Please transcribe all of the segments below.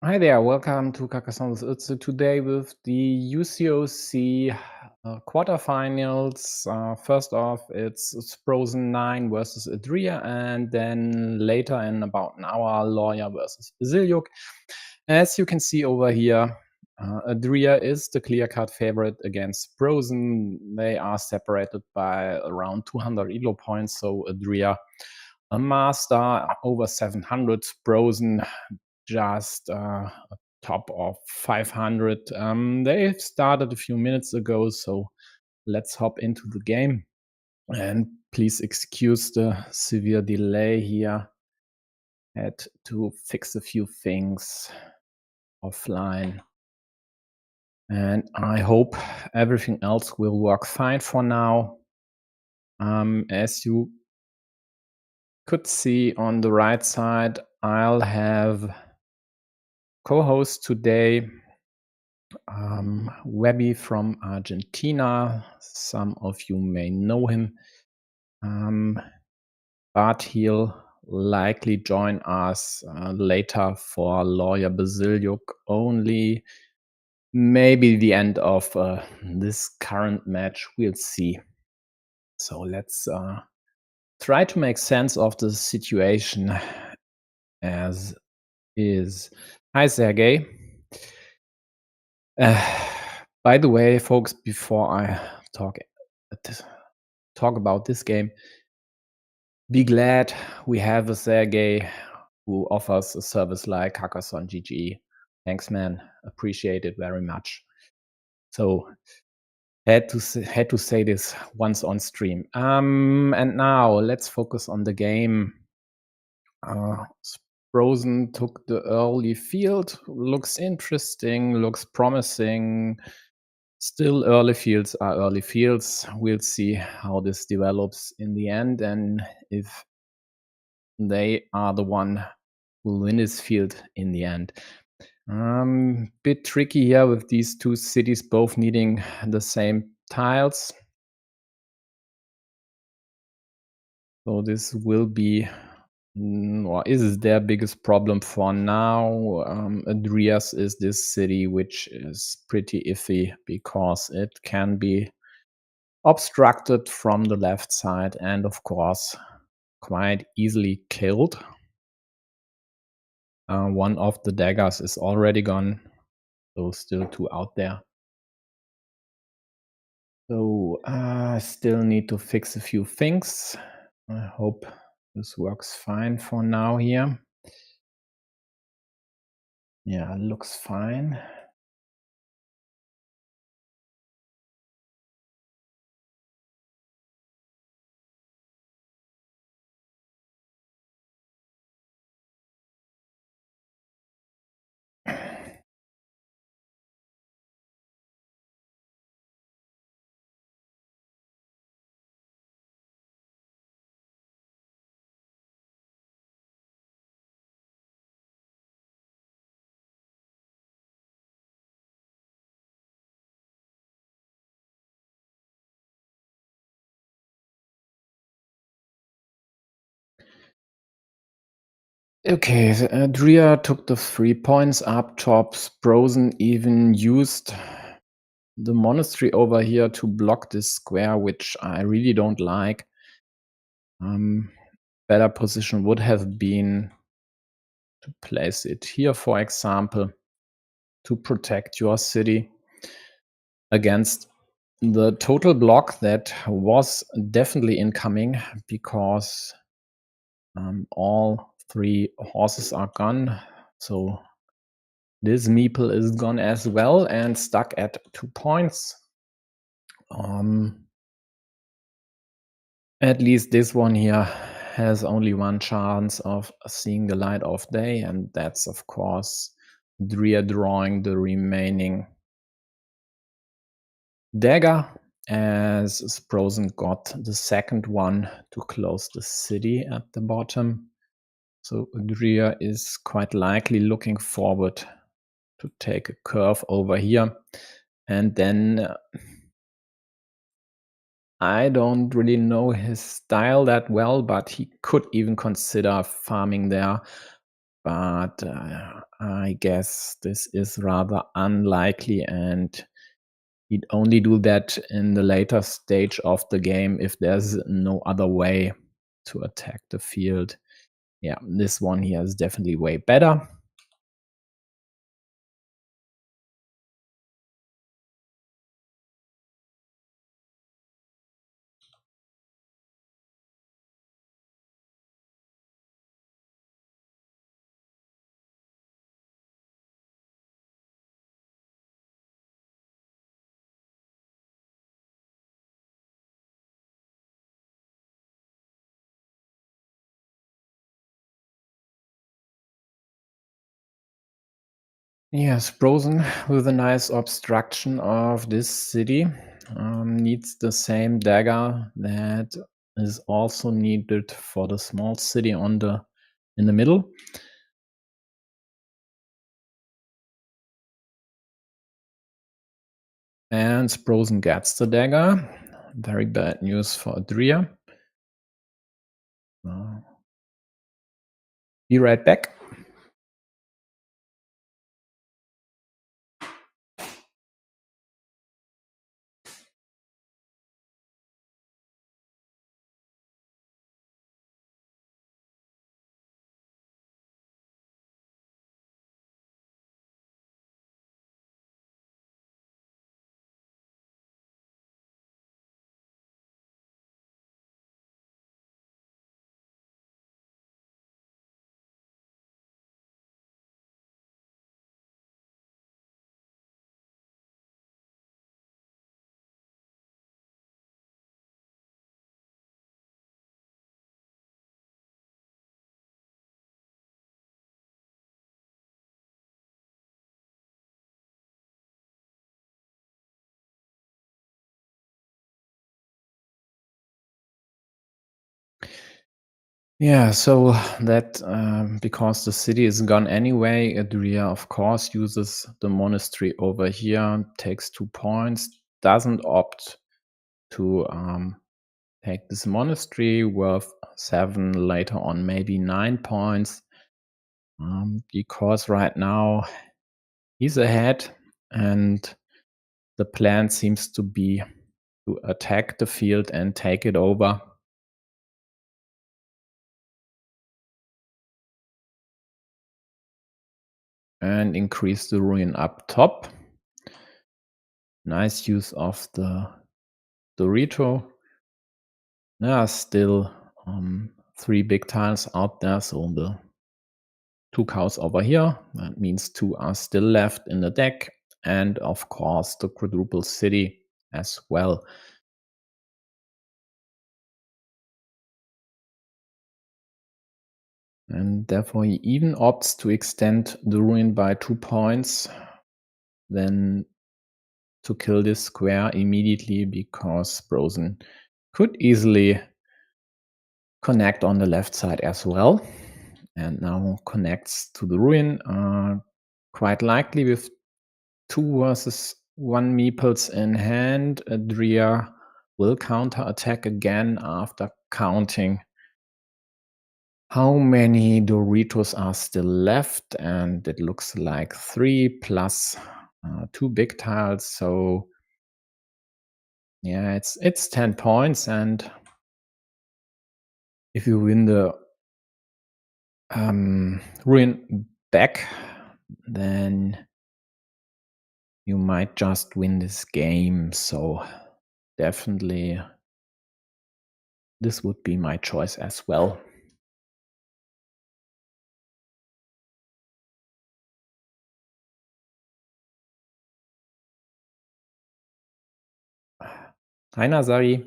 Hi there, welcome to Carcassonne. It's today with the UCOC quarterfinals. First off, it's Sproson9 versus Adrear, and then later in about an hour, Lawyer versus bazilyuk. As you can see over here, Adrear is the clear-cut favorite against Sproson. They are separated by around 200 elo points, so Adrear a master over 700, Sproson just top of 500. They started a few minutes ago, so let's hop into the game. And please excuse the severe delay here. Had to fix a few things offline. And I hope everything else will work fine for now. As you could see on the right side, I'll have co-host today, Webbi from Argentina. Some of you may know him, but he'll likely join us later for Lawyer bazilyuk only. Maybe the end of this current match, we'll see. So let's try to make sense of the situation as is. Hi, Sergey. By the way, folks, before I talk about this game, be glad we have a Sergey who offers a service like Carcassonne GG. Thanks, man. Appreciate it very much. So had to say this once on stream. And now let's focus on the game. Sproson took the early field. Looks interesting, looks promising. Still, early fields are early fields. We'll see how this develops in the end and if they are the one who will win this field in the end. Bit tricky here with these two cities both needing the same tiles. So this will be, or is their biggest problem for now. Adreas is this city which is pretty iffy because it can be obstructed from the left side and of course quite easily killed. One of the daggers is already gone, so still two out there. So I still need to fix a few things. I hope this works fine for now here. Yeah, looks fine. Okay, so Adria took the 3 points up top. Sproson even used the monastery over here to block this square, which I really don't like. Better position would have been to place it here, for example, to protect your city against the total block that was definitely incoming because all 3 horses are gone. So this meeple is gone as well and stuck at 2 points. At least this one here has only one chance of seeing the light of day, and that's of course drawing the remaining dagger, as Sproson got the second one to close the city at the bottom. So Adria is quite likely looking forward to take a curve over here. And then I don't really know his style that well, but he could even consider farming there. but I guess this is rather unlikely, and he'd only do that in the later stage of the game if there's no other way to attack the field. Yeah, this one here is definitely way better. Yes, Sproson with a nice obstruction of this city needs the same dagger that is also needed for the small city in the middle. And Sproson gets the dagger. Very bad news for adrear. Be right back. Yeah, so that because the city is gone anyway, adrear of course uses the monastery over here, takes 2 points, doesn't opt to take this monastery worth 7, later on maybe 9 points, because right now he's ahead, and the plan seems to be to attack the field and take it over. And increase the ruin up top. Nice use of the Dorito. There are still 3 big tiles out there, so the 2 cows over here. That means 2 are still left in the deck, and of course the quadruple city as well. And therefore he even opts to extend the ruin by 2 points, then to kill this square immediately, because Sproson could easily connect on the left side as well, and now connects to the ruin, quite likely with 2 versus 1 meeples in hand. Adrear will counter attack again after counting how many Doritos are still left, and it looks like 3 plus 2 big tiles. So yeah, it's 10 points, and if you win the ruin back, then you might just win this game. So definitely this would be my choice as well. Hi Nazari.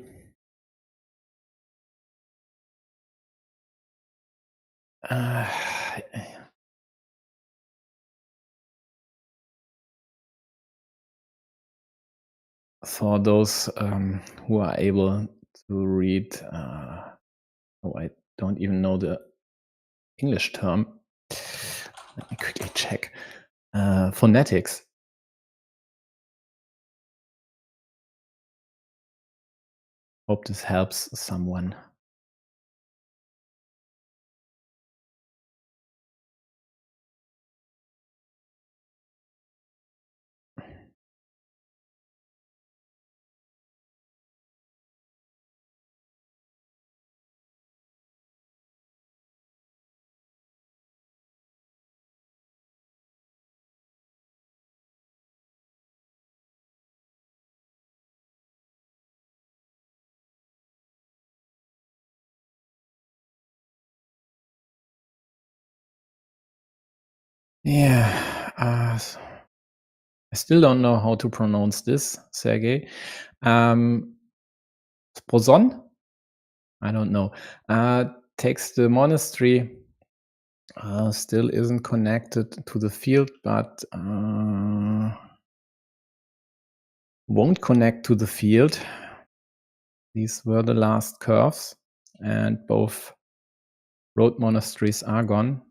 For those who are able to read, I don't even know the English term. Let me quickly check. Phonetics. Hope this helps someone. Yeah, I still don't know how to pronounce this, Sergey. Sproson? I don't know. Takes the monastery, still isn't connected to the field, but won't connect to the field. These were the last curves, and both road monasteries are gone.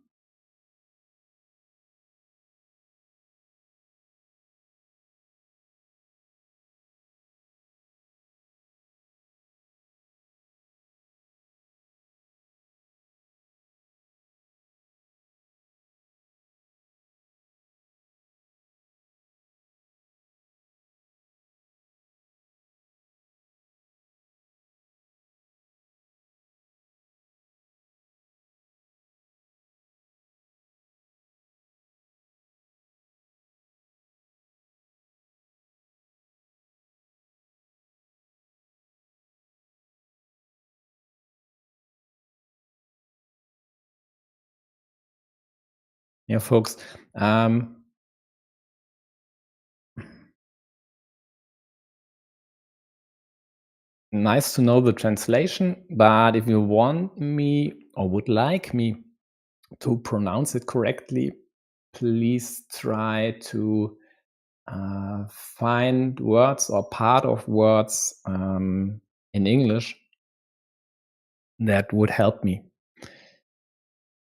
Yeah, folks. Nice to know the translation, but if you want me or would like me to pronounce it correctly, please try to find words or part of words in English that would help me.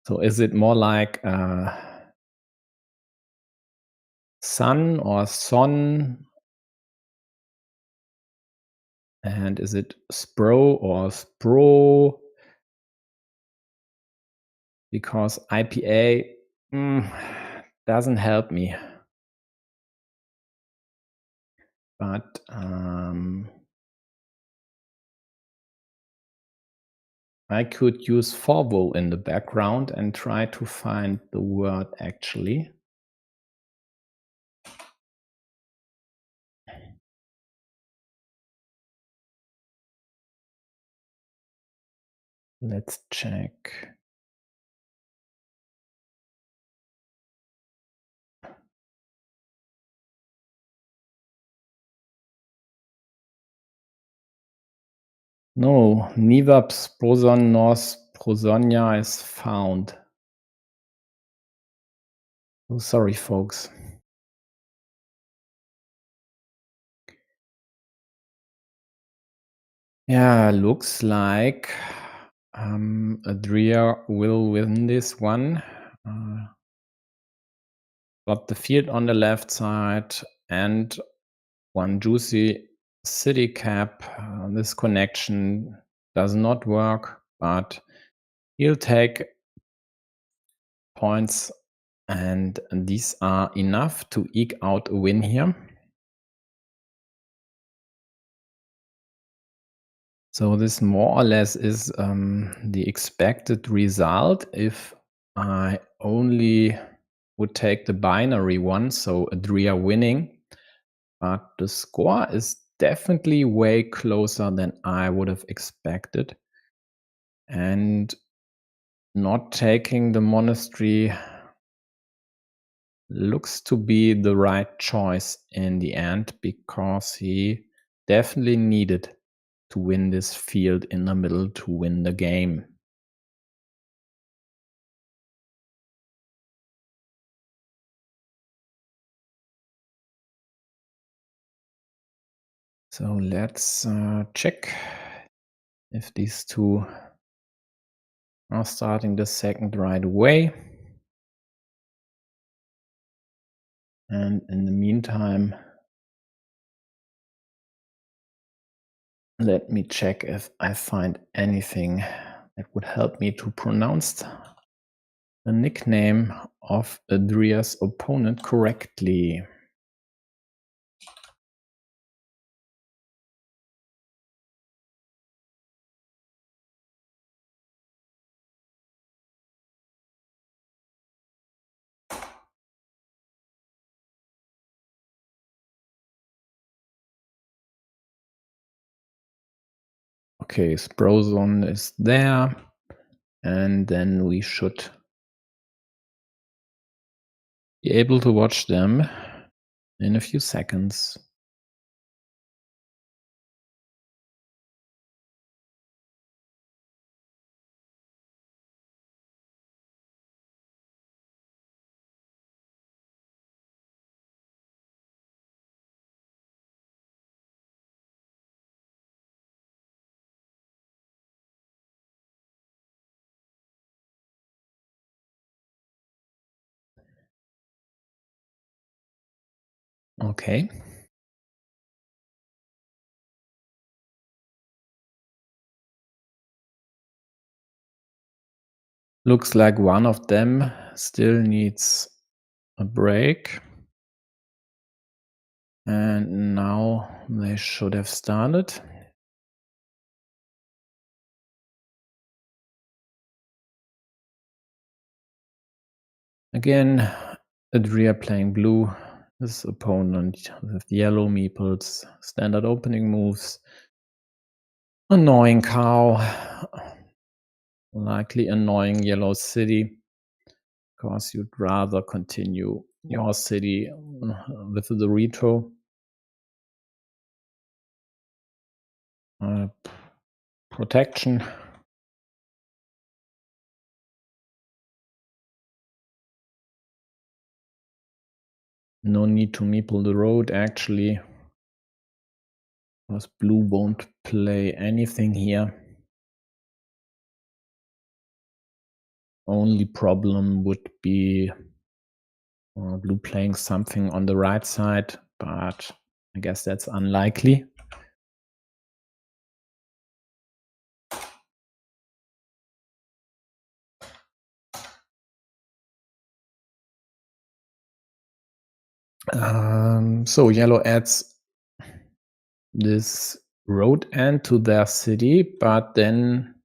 So is it more like sun or son? And is it spro or spro? Because IPA doesn't help me. But I could use forvo in the background and try to find the word actually. Let's check. No, neither Sproson nor Sprosonia is found. Oh, sorry, folks. Yeah, looks like adrear will win this one. Got the field on the left side and one juicy city cap. This connection does not work, but he'll take points, and these are enough to eke out a win here. So this more or less is the expected result if I only would take the binary one, so adrear winning. But the score is definitely way closer than I would have expected. And not taking the monastery looks to be the right choice in the end, because he definitely needed to win this field in the middle to win the game. So let's check if these two are starting the second right away. And in the meantime, let me check if I find anything that would help me to pronounce the nickname of adrear's opponent correctly. Okay, Sproson is there, and then we should be able to watch them in a few seconds. Okay. Looks like one of them still needs a break. And now they should have started. Again, adrear playing blue. His opponent with yellow meeples. Standard opening moves. Annoying cow. Likely annoying yellow city. Because you'd rather continue your city with the reto. Protection. No need to meeple the road actually. Because blue won't play anything here. Only problem would be blue playing something on the right side, but I guess that's unlikely. So yellow adds this road end to their city, but then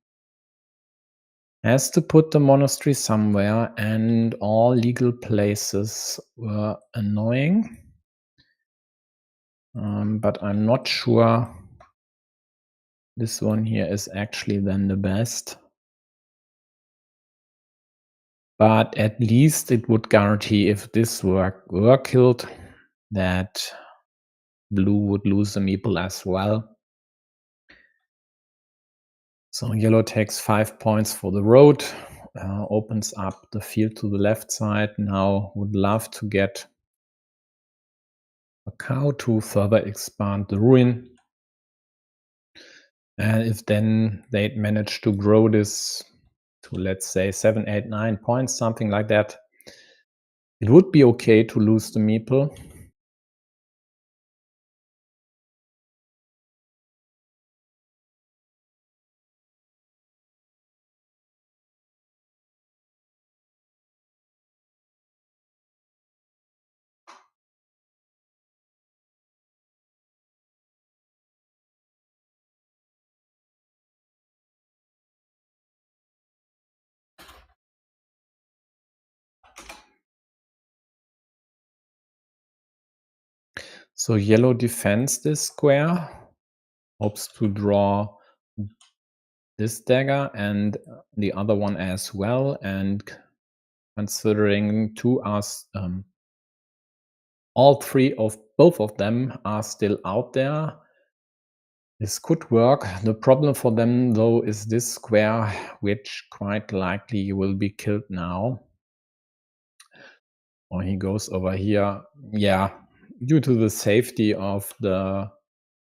has to put the monastery somewhere, and all legal places were annoying. But I'm not sure this one here is actually then the best. But at least it would guarantee if this were killed that blue would lose the meeple as well. So yellow takes 5 points for the road, opens up the field to the left side. Now would love to get a cow to further expand the ruin. And if then they'd manage to grow this to, let's say, 7, 8, 9 points, something like that, it would be okay to lose the meeple. So yellow defends this square, hopes to draw this dagger and the other one as well, and considering all three of both of them are still out there, this could work. The problem for them though is this square, which quite likely will be killed now. Or he goes over here. Yeah, due to the safety of the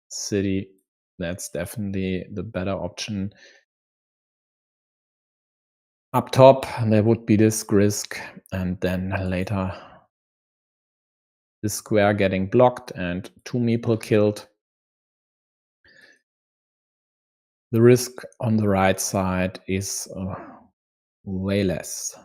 city, that's definitely the better option. Up top, there would be this risk, and then later this square getting blocked and 2 meeple killed. The risk on the right side is way less.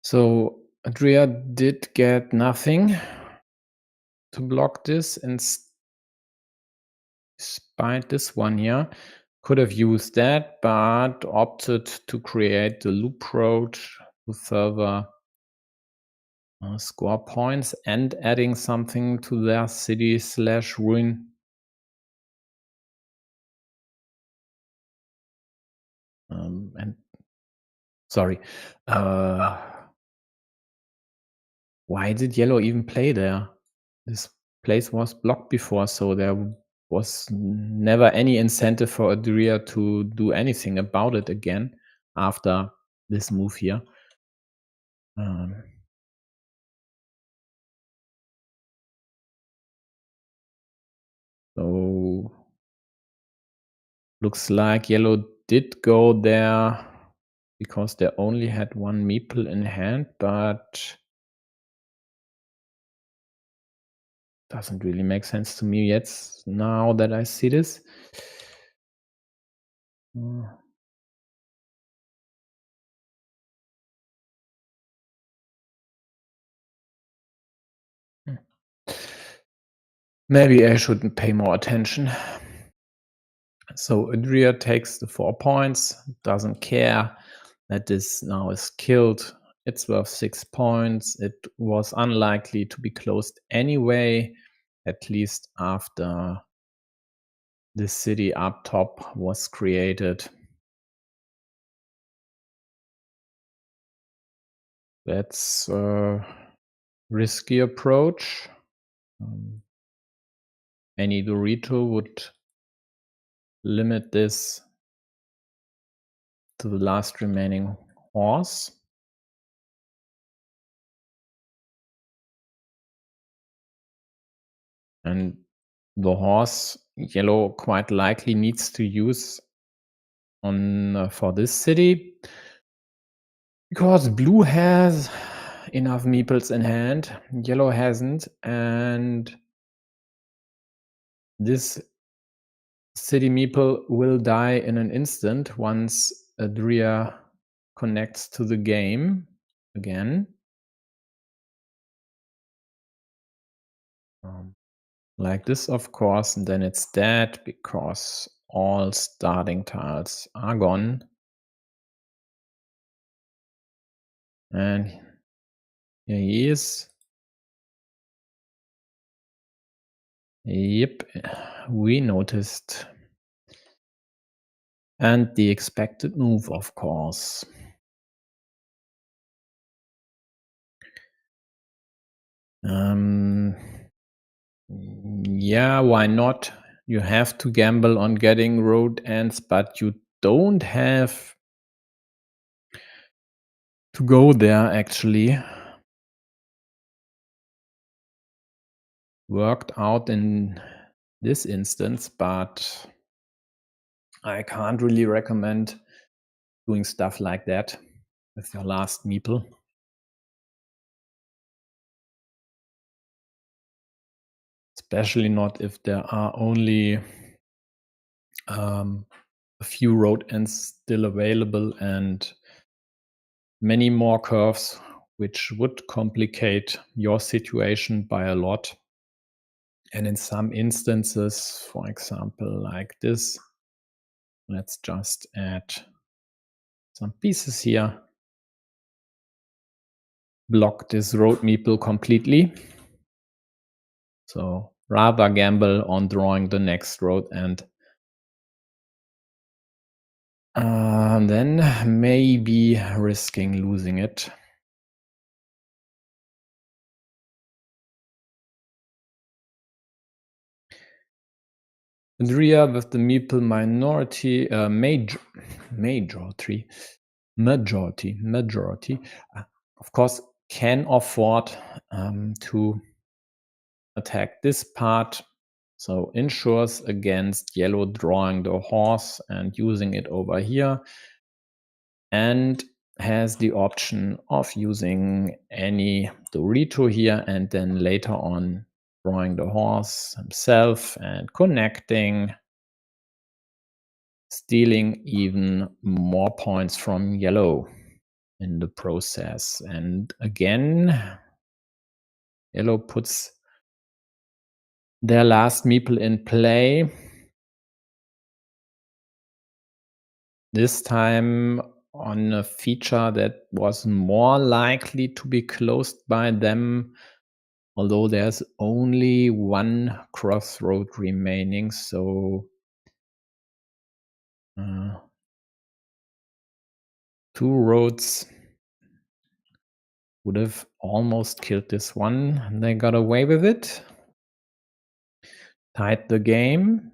So adrear did get nothing to block this, and despite this one here, could have used that, but opted to create the loop road to further score points and adding something to their city/ruin. And sorry, why did yellow even play there? This place was blocked before, so there was never any incentive for adrear to do anything about it again after this move here. So looks like yellow did go there because they only had one meeple in hand, but doesn't really make sense to me yet now that I see this. Maybe I shouldn't pay more attention. So adrear takes the 4 points, doesn't care that this now is killed. It's worth 6 points. It was unlikely to be closed anyway, at least after the city up top was created. That's a risky approach. Any Dorito would limit this to the last remaining horse. And the horse yellow quite likely needs to use on for this city, because blue has enough meeples in hand, yellow hasn't, and this city meeple will die in an instant once adrear connects to the game again. Like this, of course, and then it's dead because all starting tiles are gone. And here he is. Yep, we noticed. And the expected move, of course. Yeah, why not? You have to gamble on getting road ends, but you don't have to go there, actually. Worked out in this instance, but I can't really recommend doing stuff like that with your last meeple. Especially not if there are only a few road ends still available and many more curves, which would complicate your situation by a lot. And in some instances, for example, like this, let's just add some pieces here. Block this road meeple completely. So rather gamble on drawing the next road end. Then maybe risking losing it. Adrear with the meeple minority, majority, of course, can afford to attack this part, so ensures against yellow drawing the horse and using it over here, and has the option of using any Dorito here and then later on drawing the horse himself and connecting, stealing even more points from yellow. in the process. And again, yellow puts their last meeple in play. This time on a feature that was more likely to be closed by them, although there's only one crossroad remaining, so two roads would have almost killed this one. They got away with it. Tied the game.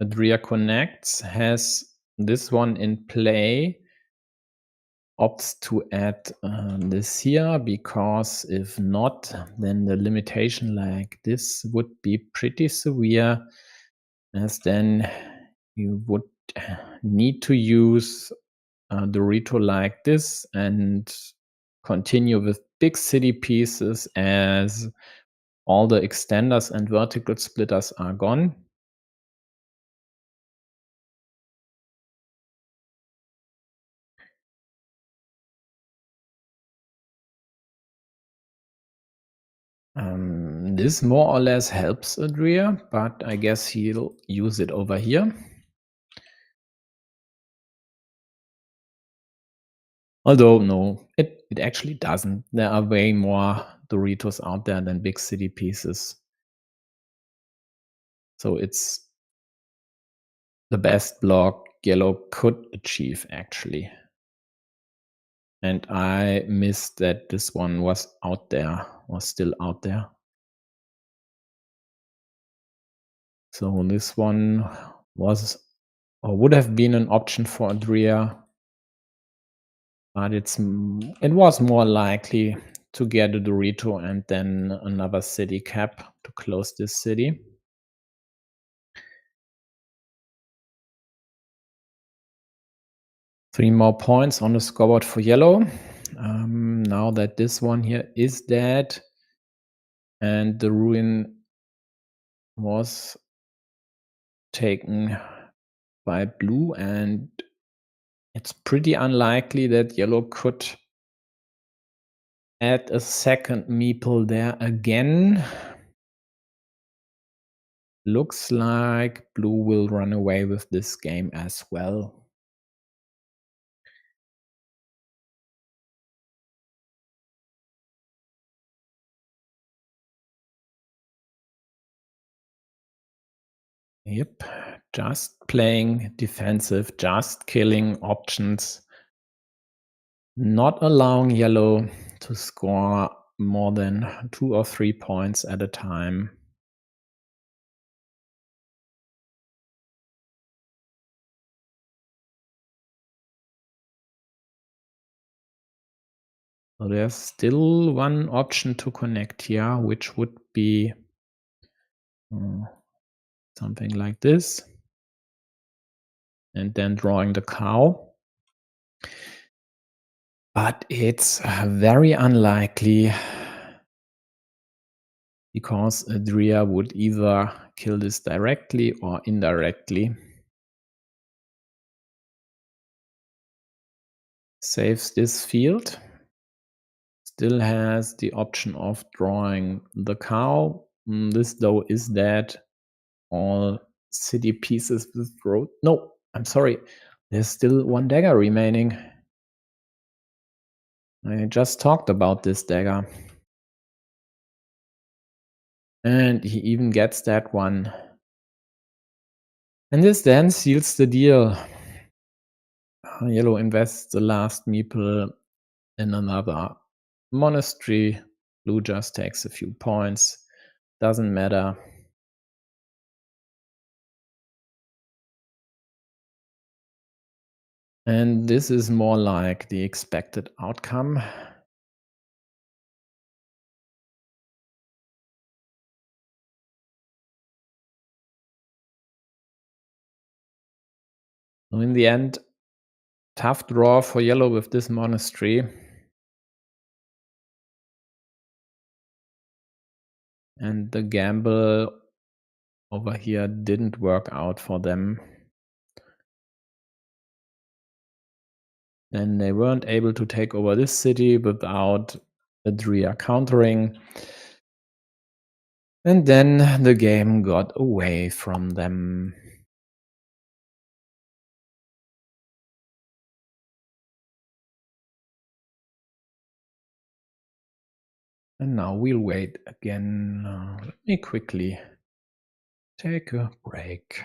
Adrear connects, has this one in play, opts to add this here, because if not, then the limitation like this would be pretty severe, as then you would need to use Dorito like this and continue with big city pieces, as all the extenders and vertical splitters are gone. This more or less helps adrear, but I guess he'll use it over here. Although, no, it actually doesn't. There are way more Doritos out there than big city pieces. So it's the best block yellow could achieve, actually. And I missed that this one was out there, was still out there. So this one was, or would have been, an option for adrear, but it was more likely to get a Dorito and then another city cap to close this city. Three more points on the scoreboard for yellow. Now that this one here is dead and the ruin was taken by blue, and it's pretty unlikely that yellow could add a second meeple there again. Looks like blue will run away with this game as well. Yep, just playing defensive, just killing options, not allowing yellow to score more than 2 or 3 points at a time. So there's still one option to connect here, which would be something like this. And then drawing the cow. But it's very unlikely, because adrear would either kill this directly or indirectly. Saves this field. Still has the option of drawing the cow. This though is dead. All city pieces with road. No, I'm sorry. There's still one dagger remaining. I just talked about this dagger. And he even gets that one. And this then seals the deal. Yellow invests the last meeple in another monastery. Blue just takes a few points. Doesn't matter. And this is more like the expected outcome. So in the end, tough draw for yellow with this monastery. And the gamble over here didn't work out for them. Then they weren't able to take over this city without adrear countering. And then the game got away from them. And now we'll wait again. Let me quickly take a break.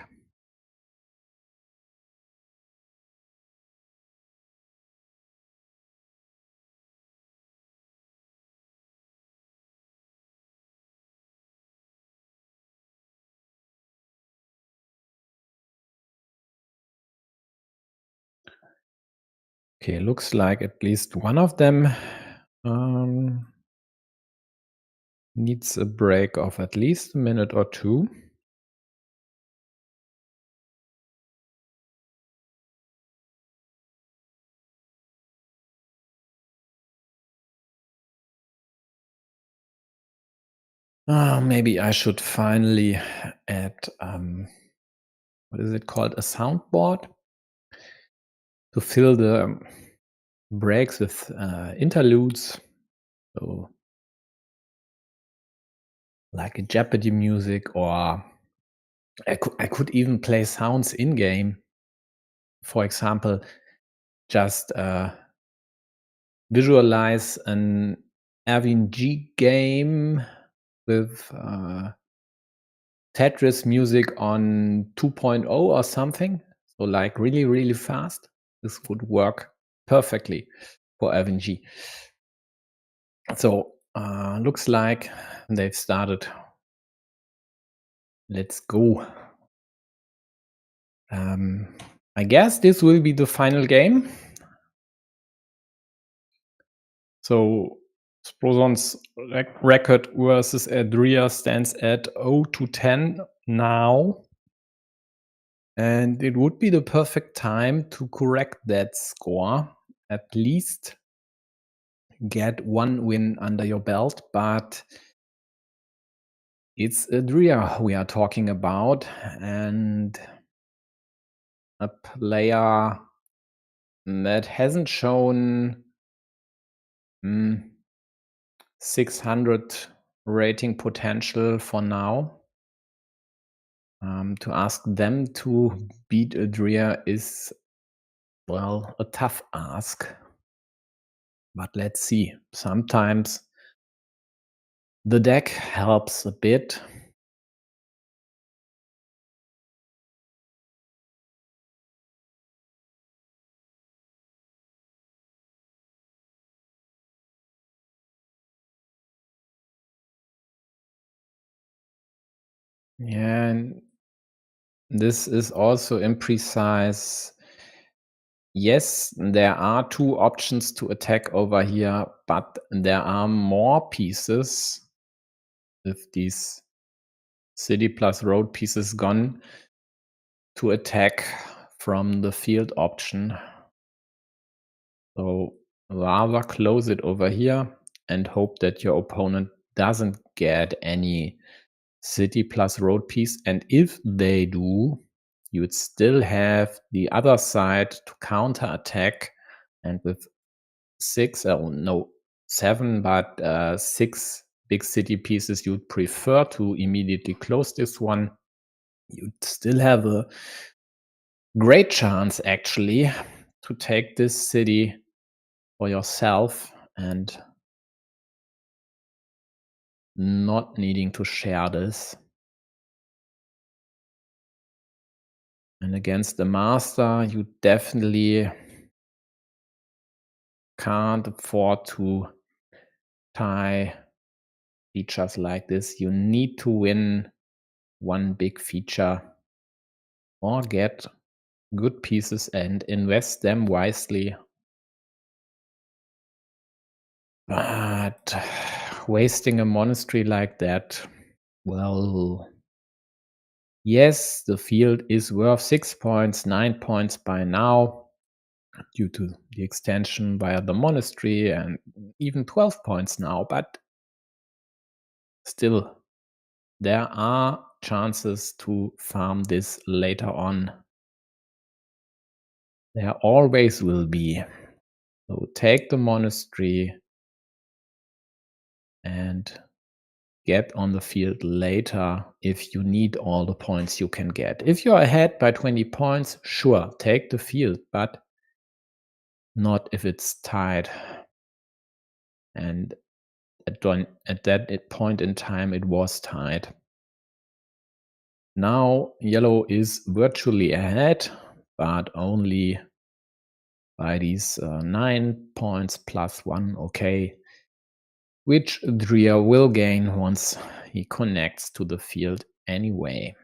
Okay, looks like at least one of them needs a break of at least a minute or two. Maybe I should finally add, what is it called? A soundboard to fill the breaks with interludes. So, like a Jeopardy music, or I could even play sounds in game. For example, just visualize an RNG game with Tetris music on 2.0 or something. So like really, really fast. This would work perfectly for RNG. So looks like they've started. Let's go. I guess this will be the final game. So Sproson's record versus adrear stands at 0-10 now. And it would be the perfect time to correct that score. At least get one win under your belt, but it's adrear we are talking about, and a player that hasn't shown 600 rating potential for now. To ask them to beat adrear is, well, a tough ask. But let's see. Sometimes the deck helps a bit. Yeah, and this is also imprecise. Yes, there are two options to attack over here, but there are more pieces with these city plus road pieces gone to attack from the field option. So rather close it over here and hope that your opponent doesn't get any city plus road piece. And if they do, you would still have the other side to counter attack. And with 7, but 6 big city pieces, you'd prefer to immediately close this one. You'd still have a great chance, actually, to take this city for yourself and not needing to share this. And against the master, you definitely can't afford to tie features like this. You need to win one big feature or get good pieces and invest them wisely. But wasting a monastery like that, well, yes, the field is worth 6 points, 9 points by now due to the extension via the monastery, and even 12 points now, but still, there are chances to farm this later on. There always will be. So take the monastery and get on the field later if you need all the points you can get. If you're ahead by 20 points, sure, take the field, but not if it's tied. And at that point in time, it was tied. Now yellow is virtually ahead, but only by these 9 points plus 1, okay, which adrear will gain once he connects to the field anyway.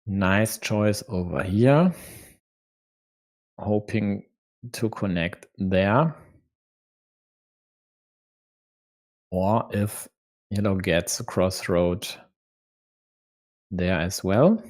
Nice choice over here. Hoping to connect there. Or if yellow gets a crossroad there as well.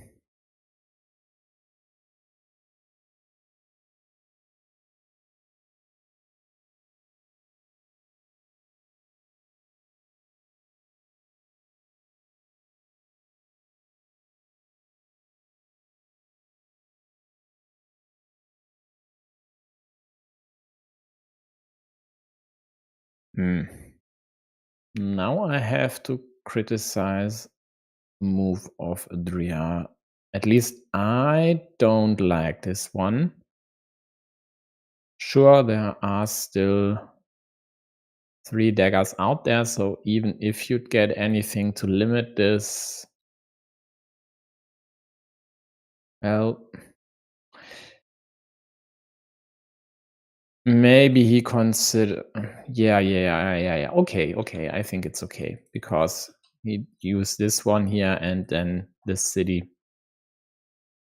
Now I have to criticize move of adrear. At least I don't like this one. Sure, there are still 3 daggers out there, so even if you'd get anything to limit this, well, maybe he consider. Yeah. Okay. I think it's okay because he used this one here, and then this city,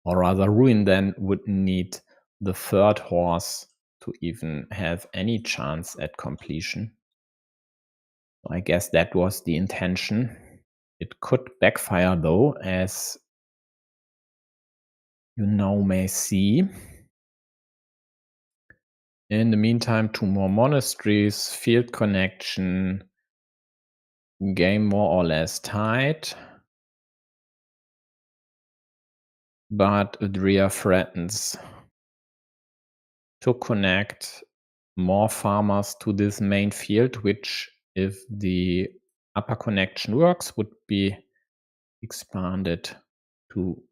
or rather ruin, then would need the 3rd horse to even have any chance at completion. I guess that was the intention. It could backfire though, as you now may see. In the meantime, 2 more monasteries, field connection, game more or less tied. But adrear threatens to connect more farmers to this main field, which, if the upper connection works, would be expanded to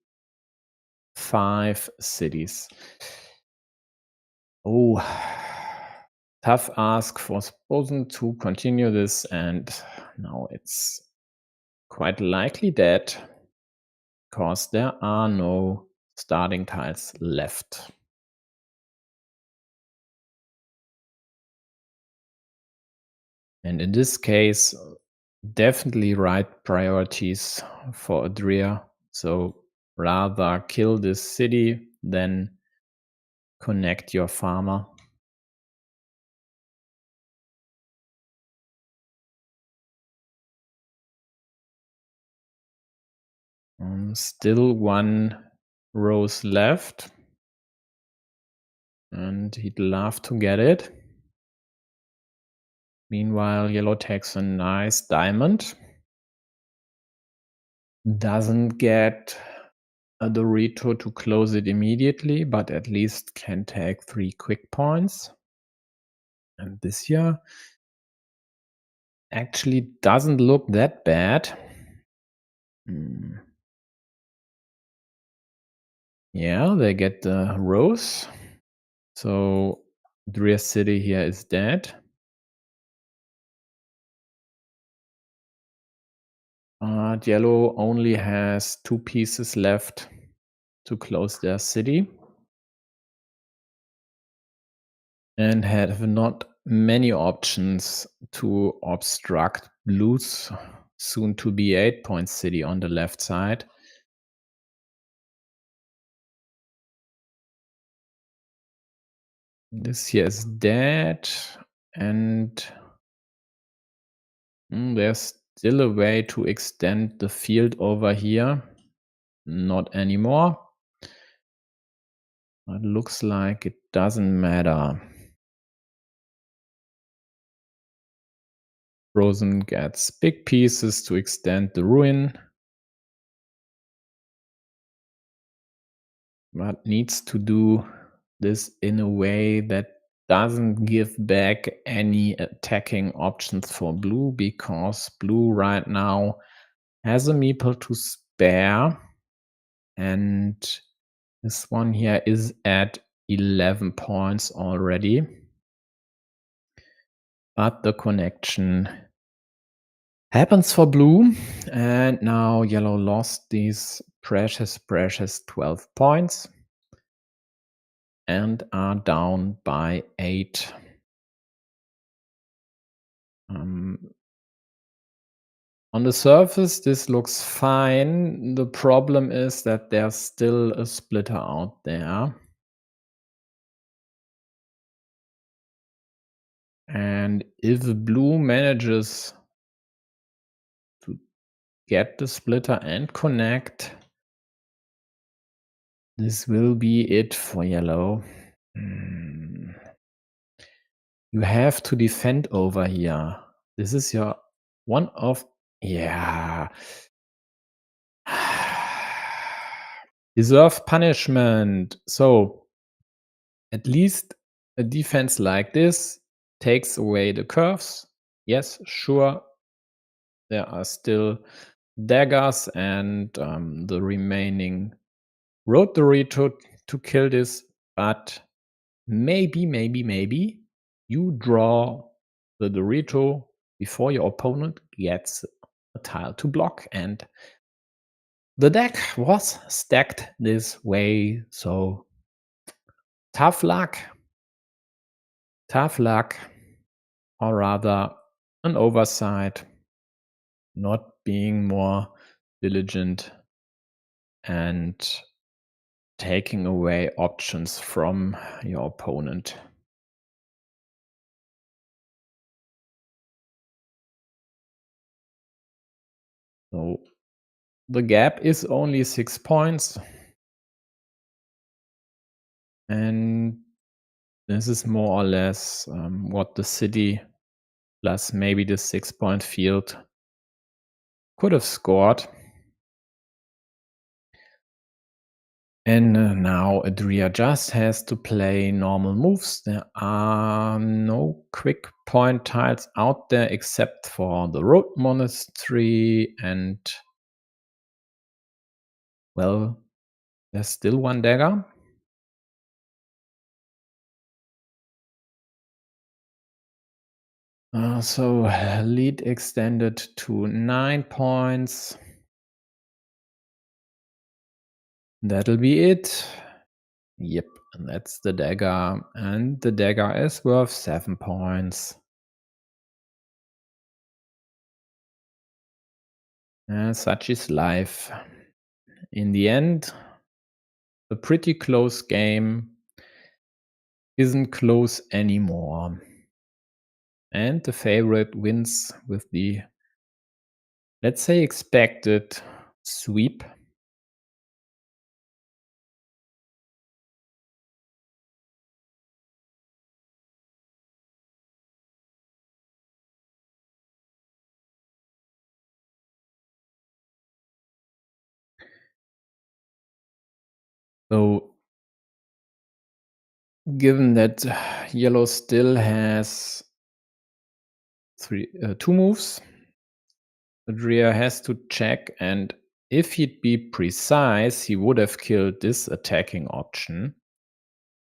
5 cities. Oh, tough ask for Sproson to continue this, and now it's quite likely dead because there are no starting tiles left. And in this case, definitely right priorities for adrear. So rather kill this city than connect your farmer. Still 1 rose left, and he'd love to get it. Meanwhile, yellow takes a nice diamond. Doesn't get a Dorito to close it immediately, but at least can take 3 quick points. And this here actually doesn't look that bad. Yeah, they get the rose. So Drear City here is dead. Yellow only has 2 pieces left to close their city. And have not many options to obstruct blue's soon to be 8-point city on the left side. This here is dead, and there's still a way to extend the field over here. Not anymore. It looks like it doesn't matter. Sproson gets big pieces to extend the ruin. but needs to do this in a way that doesn't give back any attacking options for blue, because blue right now has a meeple to spare, and this one here is at 11 points already. But the connection happens for blue, and now yellow lost these precious 12 points and are down by 8. On the surface, this looks fine. The problem is that there's still a splitter out there. And if blue manages to get the splitter and connect, this will be it for yellow. You have to defend over here. This is your one of, yeah. Deserve punishment. So at least a defense like this takes away the curves. Yes, sure, there are still daggers and the remaining rotary to kill this, but maybe you draw the Dorito before your opponent gets a tile to block, and the deck was stacked this way, so tough luck, or rather an oversight, not being more diligent and taking away options from your opponent. So the gap is only 6 points. And this is more or less what the city plus maybe the 6-point field could have scored. And now adrear just has to play normal moves. There are no quick point tiles out there except for the road monastery, and well, there's still one dagger. So lead extended to 9 points. That'll be it. Yep, and that's the dagger, and the dagger is worth 7 points. Such is life. In the end, a pretty close game isn't close anymore. And the favorite wins with the, let's say, expected sweep. So, given that yellow still has 2 moves, adrear has to check, and if he'd be precise, he would have killed this attacking option,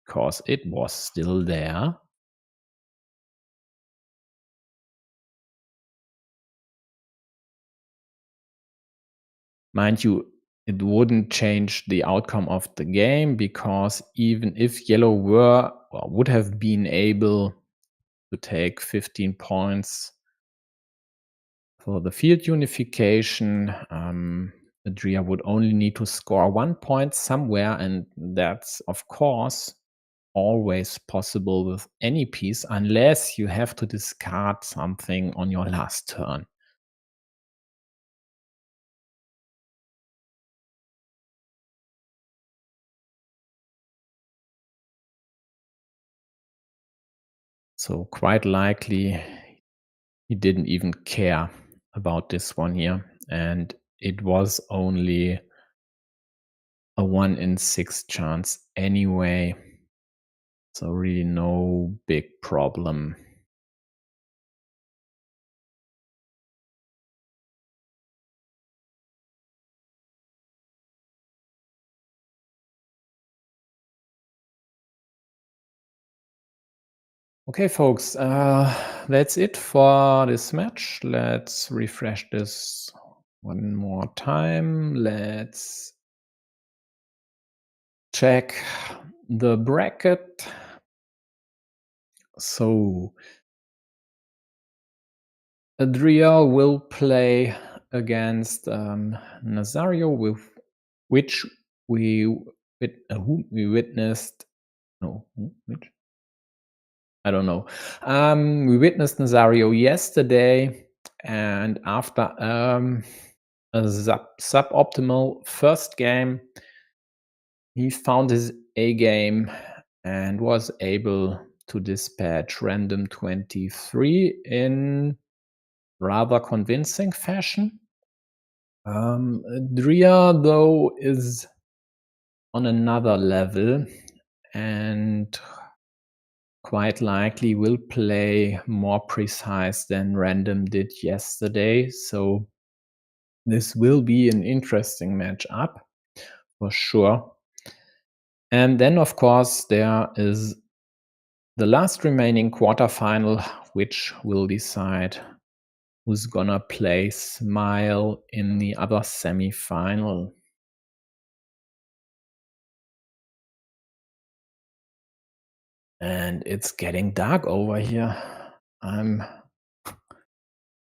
because it was still there. Mind you, it wouldn't change the outcome of the game, because even if yellow were or would have been able to take 15 points for the field unification, adrear would only need to score 1 point somewhere, and that's of course always possible with any piece, unless you have to discard something on your last turn. So quite likely he didn't even care about this one here, and it was only a 1 in 6 chance anyway. So really no big problem. Okay, folks, that's it for this match. Let's refresh this one more time. Let's check the bracket. So adrear will play against Nazario, with which who we witnessed. No, which I don't know. We witnessed Nazario yesterday, and after a suboptimal first game, he found his A game and was able to dispatch random 23 in rather convincing fashion. Dria, though, is on another level and quite likely will play more precise than random did yesterday. So this will be an interesting matchup for sure. And then, of course, there is the last remaining quarterfinal, which will decide who's gonna play Smile in the other semi-final. And it's getting dark over here. I'm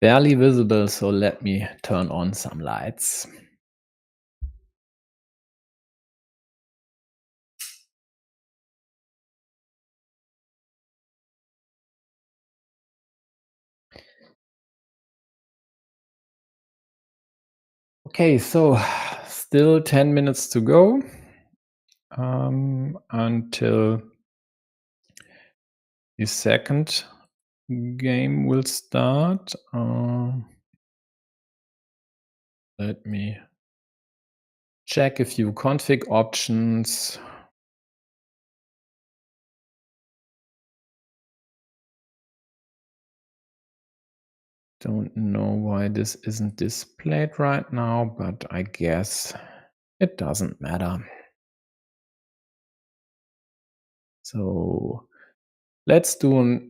barely visible, so let me turn on some lights. Okay, so still 10 minutes to go until the second game will start. Let me check a few config options. Don't know why this isn't displayed right now, but I guess it doesn't matter. So let's do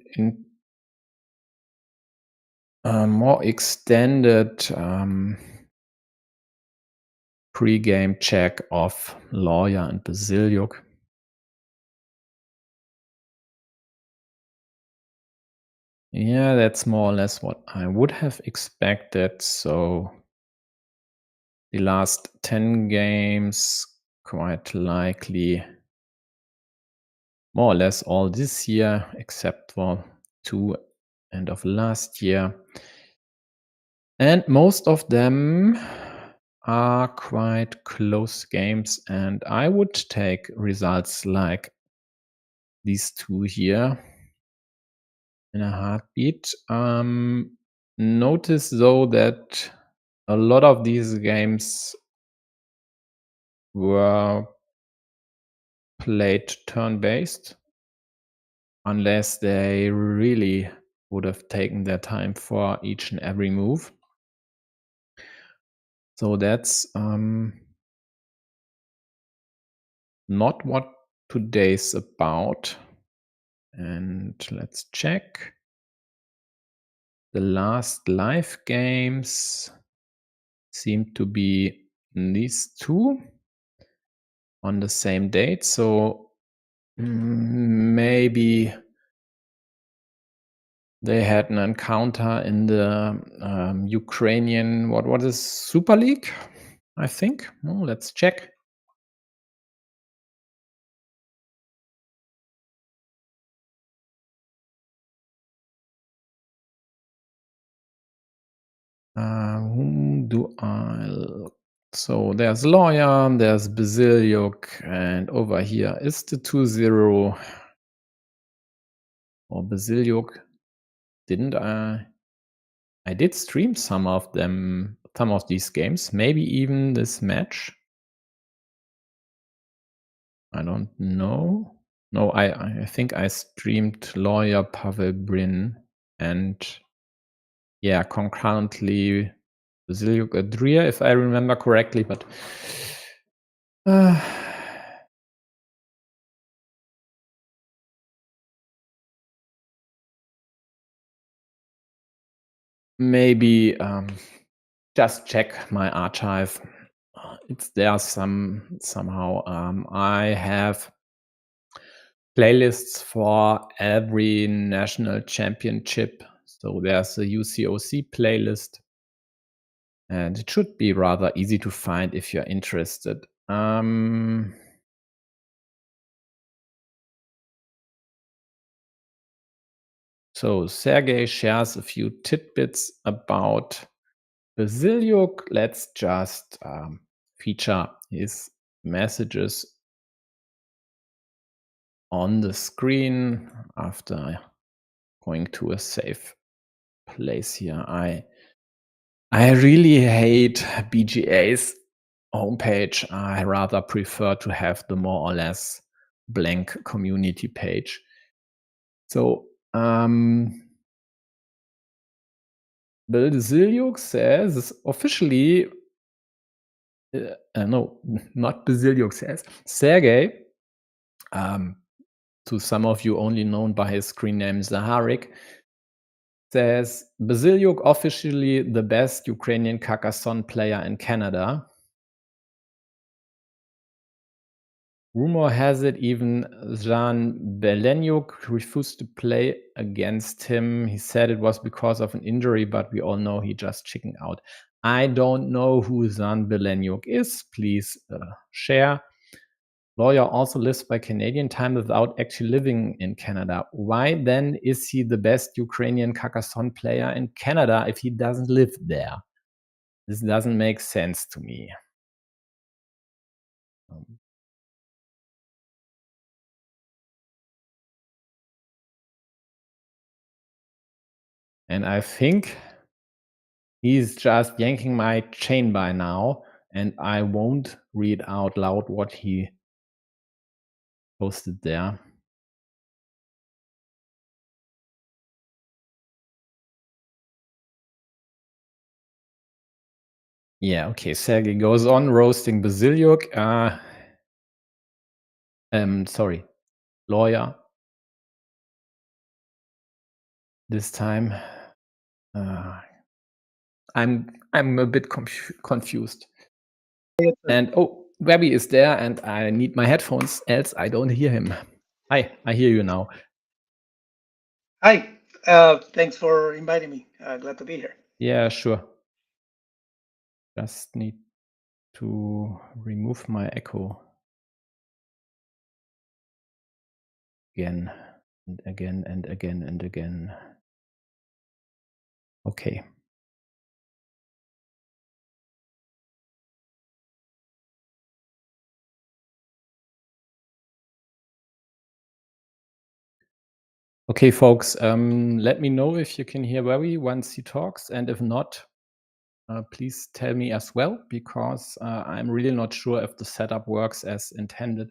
a more extended pre-game check of Lawyer and Bazilyuk. Yeah, that's more or less what I would have expected. So the last 10 games, quite likely more or less all this year, except for 2 end of last year. And most of them are quite close games, and I would take results like these two here in a heartbeat. Notice though that a lot of these games were played turn-based, unless they really would have taken their time for each and every move. So that's not what today's about. And let's check. The last live games seem to be these two on the same date. So maybe they had an encounter in the Ukrainian, what is Super League, I think. Oh, let's check. Whom do I... So there's Lawyer, there's Bazilyuk, and over here is the 2-0 or Bazilyuk. Didn't I did stream some of them, some of these games, maybe even this match. I don't know. No, I think I streamed lawyer Pavel Brin and yeah, concurrently bazilyuk adrear, if I remember correctly, but maybe just check my archive. It's there somehow. I have playlists for every national championship. So there's a UCOC playlist, and it should be rather easy to find if you're interested. So Sergey shares a few tidbits about bazilyuk. Let's just feature his messages on the screen after going to a safe place here. I really hate BGA's homepage. I rather prefer to have the more or less blank community page. So bazilyuk says officially, no, not bazilyuk says, Sergey, to some of you only known by his screen name Zaharik, says bazilyuk officially the best Ukrainian Carcassonne player in Canada. Rumor has it even Jan Belenyuk refused to play against him. He said it was because of an injury, but we all know he just chickened out. I don't know who Jan Belenyuk is. Please share. Lawyer also lives by Canadian time without actually living in Canada. Why then is he the best Ukrainian Carcassonne player in Canada if he doesn't live there? This doesn't make sense to me. And I think he's just yanking my chain by now, and I won't read out loud what he posted there. Yeah, okay. Sergey goes on roasting bazilyuk. Sorry, lawyer. This time, I'm a bit confused. And oh, webbi is there, and I need my headphones, else I don't hear him. Hi, I hear you now. Hi, thanks for inviting me. Glad to be here. Yeah, sure. Just need to remove my echo again and again and again and again. Okay. Okay, folks, let me know if you can hear webbi once he talks, and if not, please tell me as well, because I'm really not sure if the setup works as intended.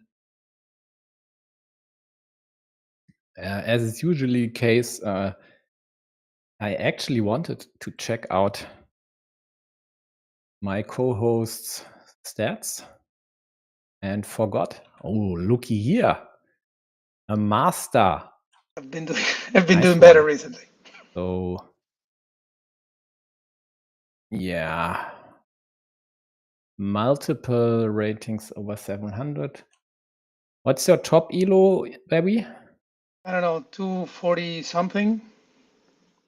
As is usually the case, I actually wanted to check out my co-host's stats and forgot. Oh, looky here, a master. I've been doing Nice better one. recently. So yeah, multiple ratings over 700. What's your top elo, webbi? I don't know, 240 something.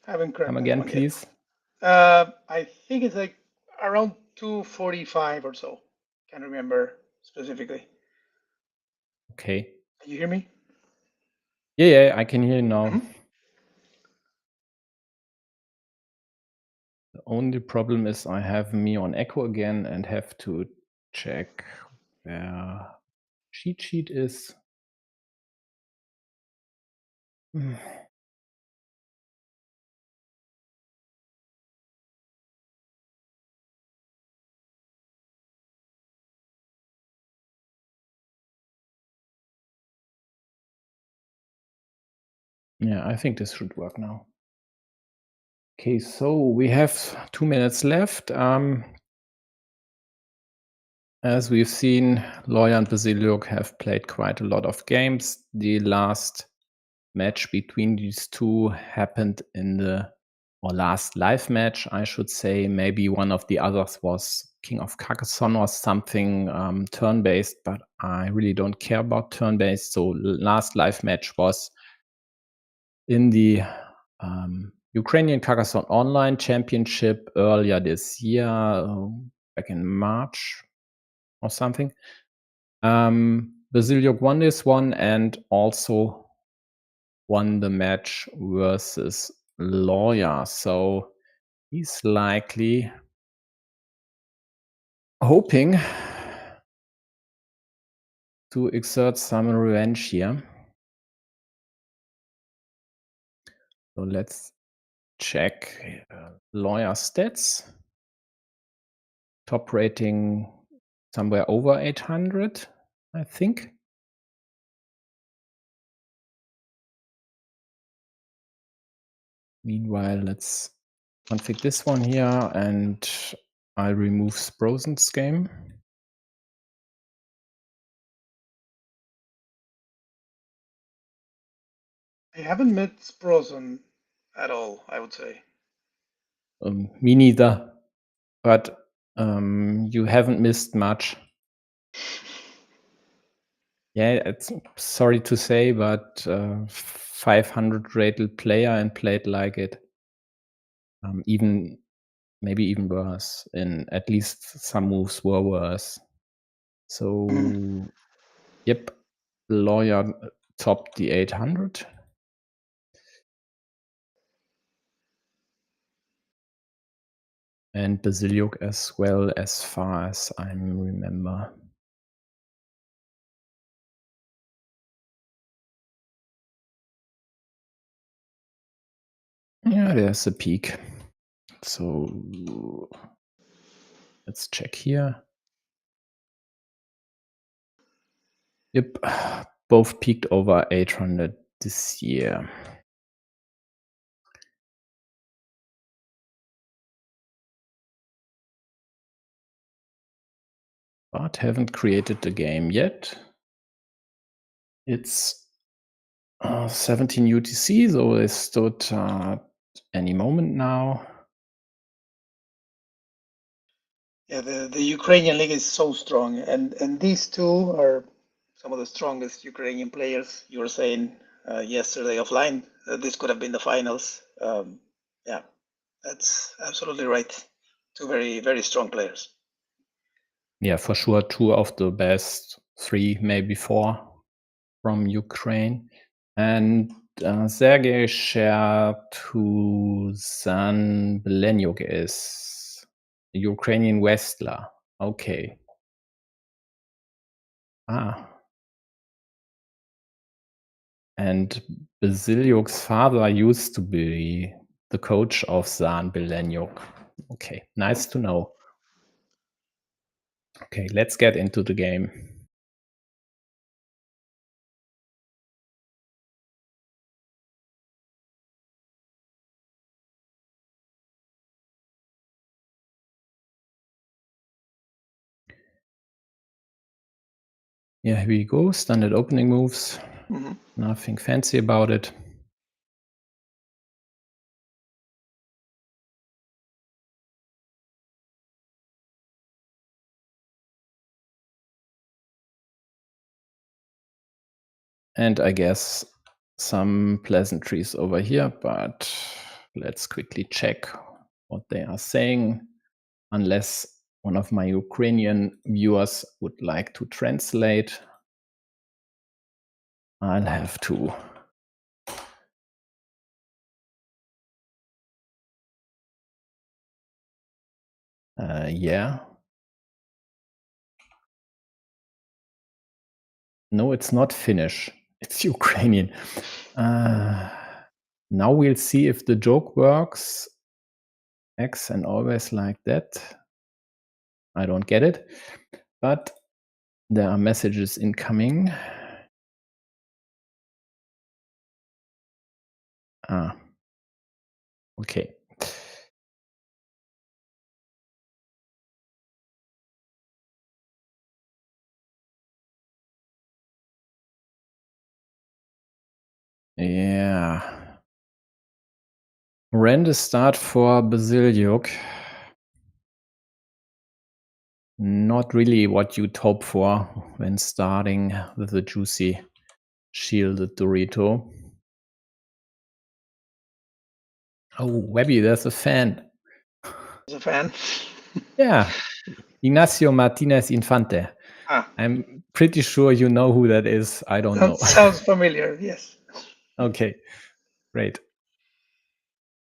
I haven't cracked Come that again, one please. yet. I think it's like around 245 or so. Can't remember specifically. Okay. Can you hear me? Yeah, I can hear you now. Mm-hmm. The only problem is I have me on echo again and have to check where cheat sheet is. Yeah, I think this should work now. Okay, so we have 2 minutes left. As we've seen, Lawyer and bazilyuk have played quite a lot of games. The last match between these two happened or last live match, I should say. Maybe one of the others was King of Carcassonne or something turn-based, but I really don't care about turn-based. So last live match was in the Ukrainian Carcassonne Online Championship earlier this year, back in March or something. bazilyuk won this one and also won the match versus Lawyer. So he's likely hoping to exert some revenge here. So let's check Lawyer stats. Top rating somewhere over 800, I think. Meanwhile, let's config this one here and I'll remove Sproson's game. I haven't met Sproson at all, I would say. Me neither, but you haven't missed much. Yeah, it's sorry to say, but 500 rated player and played like it. Maybe even worse. In at least some moves were worse. So, yep, Lawyer topped the 800. And bazilyuk as well, as far as I remember. Yeah, there's a peak. So let's check here. Yep, both peaked over 800 this year. But haven't created the game yet. It's 17 UTC, so they stood any moment now. Yeah, the Ukrainian league is so strong, and these two are some of the strongest Ukrainian players. You were saying yesterday offline this could have been the finals. Yeah, that's absolutely right. Two very, very strong players. Yeah, for sure, two of the best, 3, maybe 4 from Ukraine. And Sergei shared who Zan Belenyuk is, a Ukrainian wrestler. Okay. And bazilyuk's father used to be the coach of Zan Belenyuk. Okay, nice to know. Okay, let's get into the game. Yeah, here we go. Standard opening moves. Nothing fancy about it. And I guess some pleasantries over here, but let's quickly check what they are saying, unless one of my Ukrainian viewers would like to translate. I'll have to. Yeah. No, it's not Finnish. It's Ukrainian. Now we'll see if the joke works. X and always like that. I don't get it, but there are messages incoming. Okay. Yeah. Horrendous start for bazilyuk. Not really what you'd hope for when starting with a juicy shielded Dorito. Oh, Webby, there's a fan. There's a fan. Yeah, Ignacio Martinez Infante. I'm pretty sure you know who that is. I don't know. Sounds familiar, yes. Okay, great.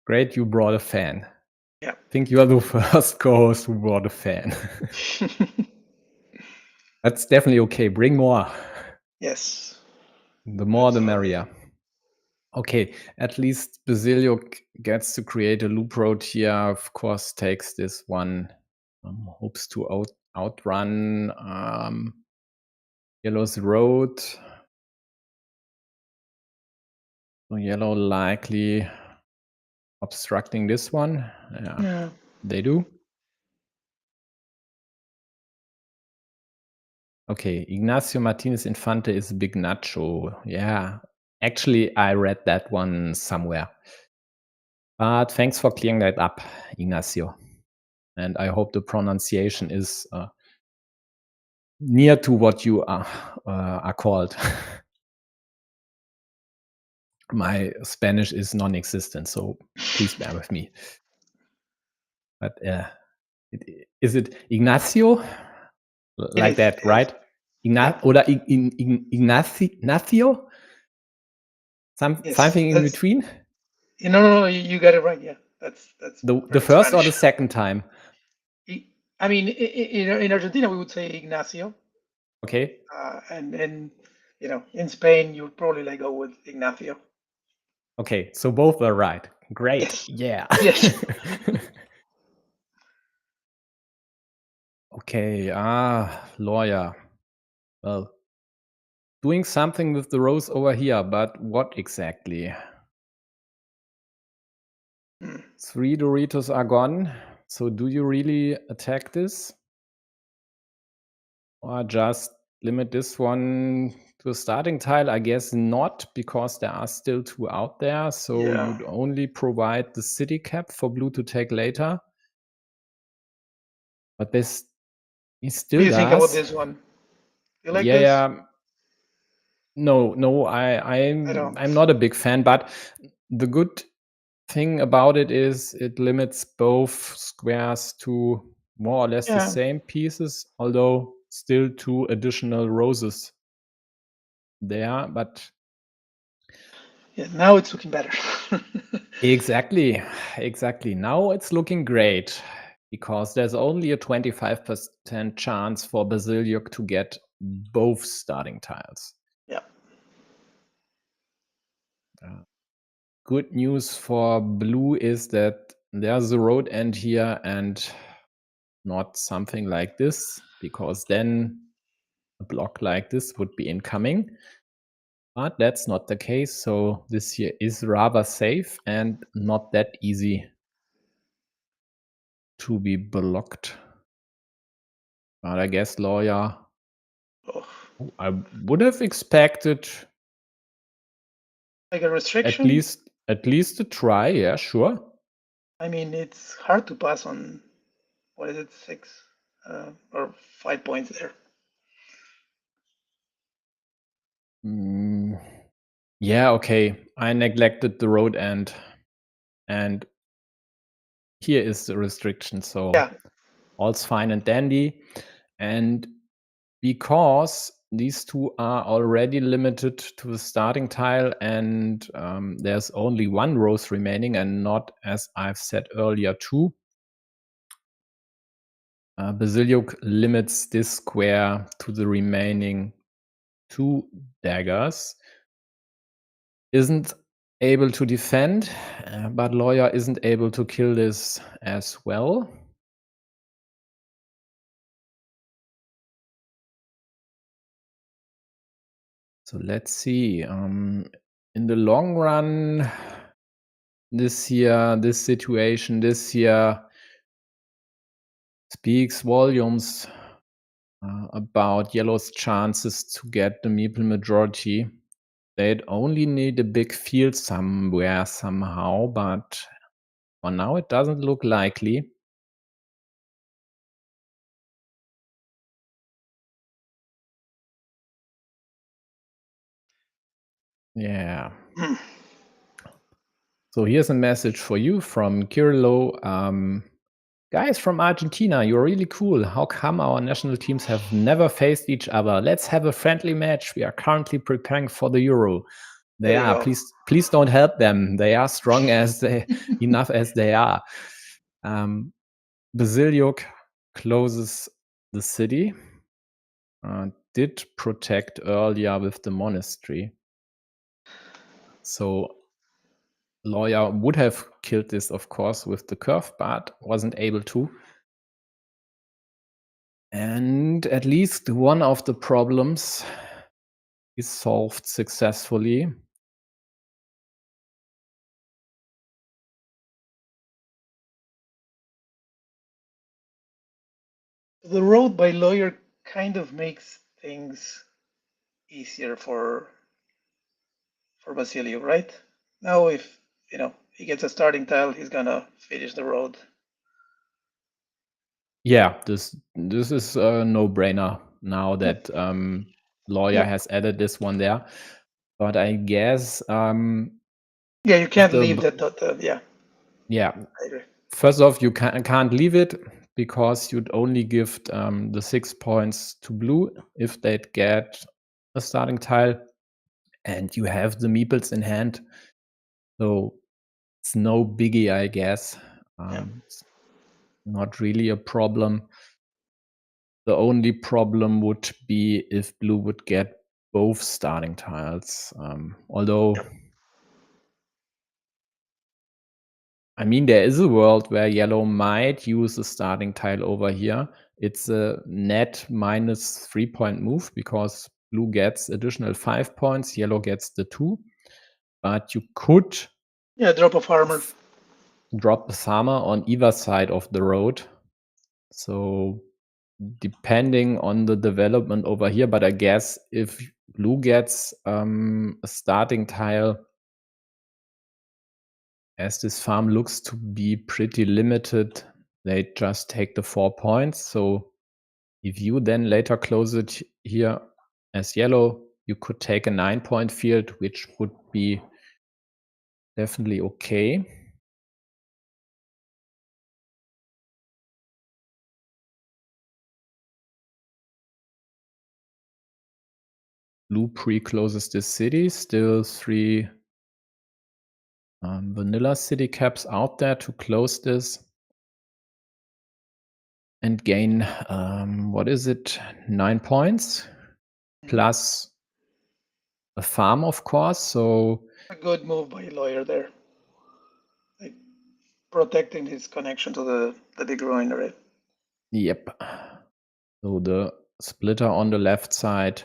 Great, you brought a fan. Yeah. I think you are the first co-host who brought a fan. That's definitely okay. Bring more. Yes. The more, the merrier. Okay, at least bazilyuk gets to create a loop road here. Of course, takes this one. Hopes to outrun yellow's road. So yellow likely obstructing this one. Yeah. They do. Okay, Ignacio Martinez Infante is Big Nacho. Yeah, actually, I read that one somewhere. But thanks for clearing that up, Ignacio. And I hope the pronunciation is near to what you are called. My Spanish is non-existent, so please bear with me. But is it Ignacio? Like that, right? Oder Ignacio? Something in between? No, you got it right. Yeah, that's the first Spanish. or the second time? I mean, in Argentina we would say Ignacio. Okay. And in Spain you would probably go with Ignacio. Okay, so both are right. Great. Yes. Yeah. Yes. Okay. Lawyer. Well, doing something with the rows over here, but what exactly? 3 Doritos are gone. So do you really attack this? Or just limit this one to a starting tile? I guess not, because there are still 2 out there. So you'd only provide the city cap for blue to take later. But this he still does. What do you think about this one? You like this? Yeah. No, I'm not a big fan, but the good thing about it is it limits both squares to more or less the same pieces, although still 2 additional roses there, but now it's looking better. exactly. Now it's looking great because there's only a 25% chance for bazilyuk to get both starting tiles. Yeah. Good news for blue is that there's a road end here and not something like this, because then a block like this would be incoming. But that's not the case, so this here is rather safe and not that easy to be blocked. But I guess lawyer, I would have expected like a restriction? At least a try, yeah, sure. I mean, it's hard to pass on, what is it, 6 or 5 points there. Yeah, okay. I neglected the road end, and here is the restriction, so all's fine and dandy. And because these 2 are already limited to the starting tile and there's only 1 rose remaining and not, as I've said earlier, 2, bazilyuk limits this square to the remaining 2 daggers. Isn't able to defend, but lawyer isn't able to kill this as well. So let's see. In the long run, this here, this situation, this here speaks volumes about yellow's chances to get the meeple majority. They'd only need a big field somewhere somehow, but for now it doesn't look likely. Yeah. So here's a message for you from Kirilo. Guys from Argentina, you're really cool. How come our national teams have never faced each other? Let's have a friendly match. We are currently preparing for the Euro. They There you are. go. Please don't help them. They are strong enough as they are. Bazilyuk closes the city. Did protect earlier with the monastery. So Lawyer would have killed this, of course, with the curve, but wasn't able to. And at least one of the problems is solved successfully. The road by lawyer kind of makes things easier for Basilio, right? Now, if he gets a starting tile, he's gonna finish the road. Yeah, this is a no-brainer now that Lawyer has added this one there. But I guess yeah, you can't leave that. Yeah. Yeah. I agree. First off, you can't leave it because you'd only give the 6 points to blue if they'd get a starting tile, and you have the meeples in hand. So it's no biggie, I guess. It's not really a problem. The only problem would be if blue would get both starting tiles. Although, I mean, there is a world where yellow might use a starting tile over here. It's a net minus 3-point move because blue gets additional 5 points, yellow gets the 2. But you could drop a farmer. Drop the farmer on either side of the road. So depending on the development over here, but I guess if blue gets a starting tile, as this farm looks to be pretty limited, they just take the 4 points. So if you then later close it here as yellow, you could take a 9-point field, which would be definitely okay. Blue pre-closes this city, still 3 vanilla city caps out there to close this and gain, what is it, 9 points plus a farm, of course. So a good move by lawyer there, like protecting his connection to the big ruinery. Yep. So the splitter on the left side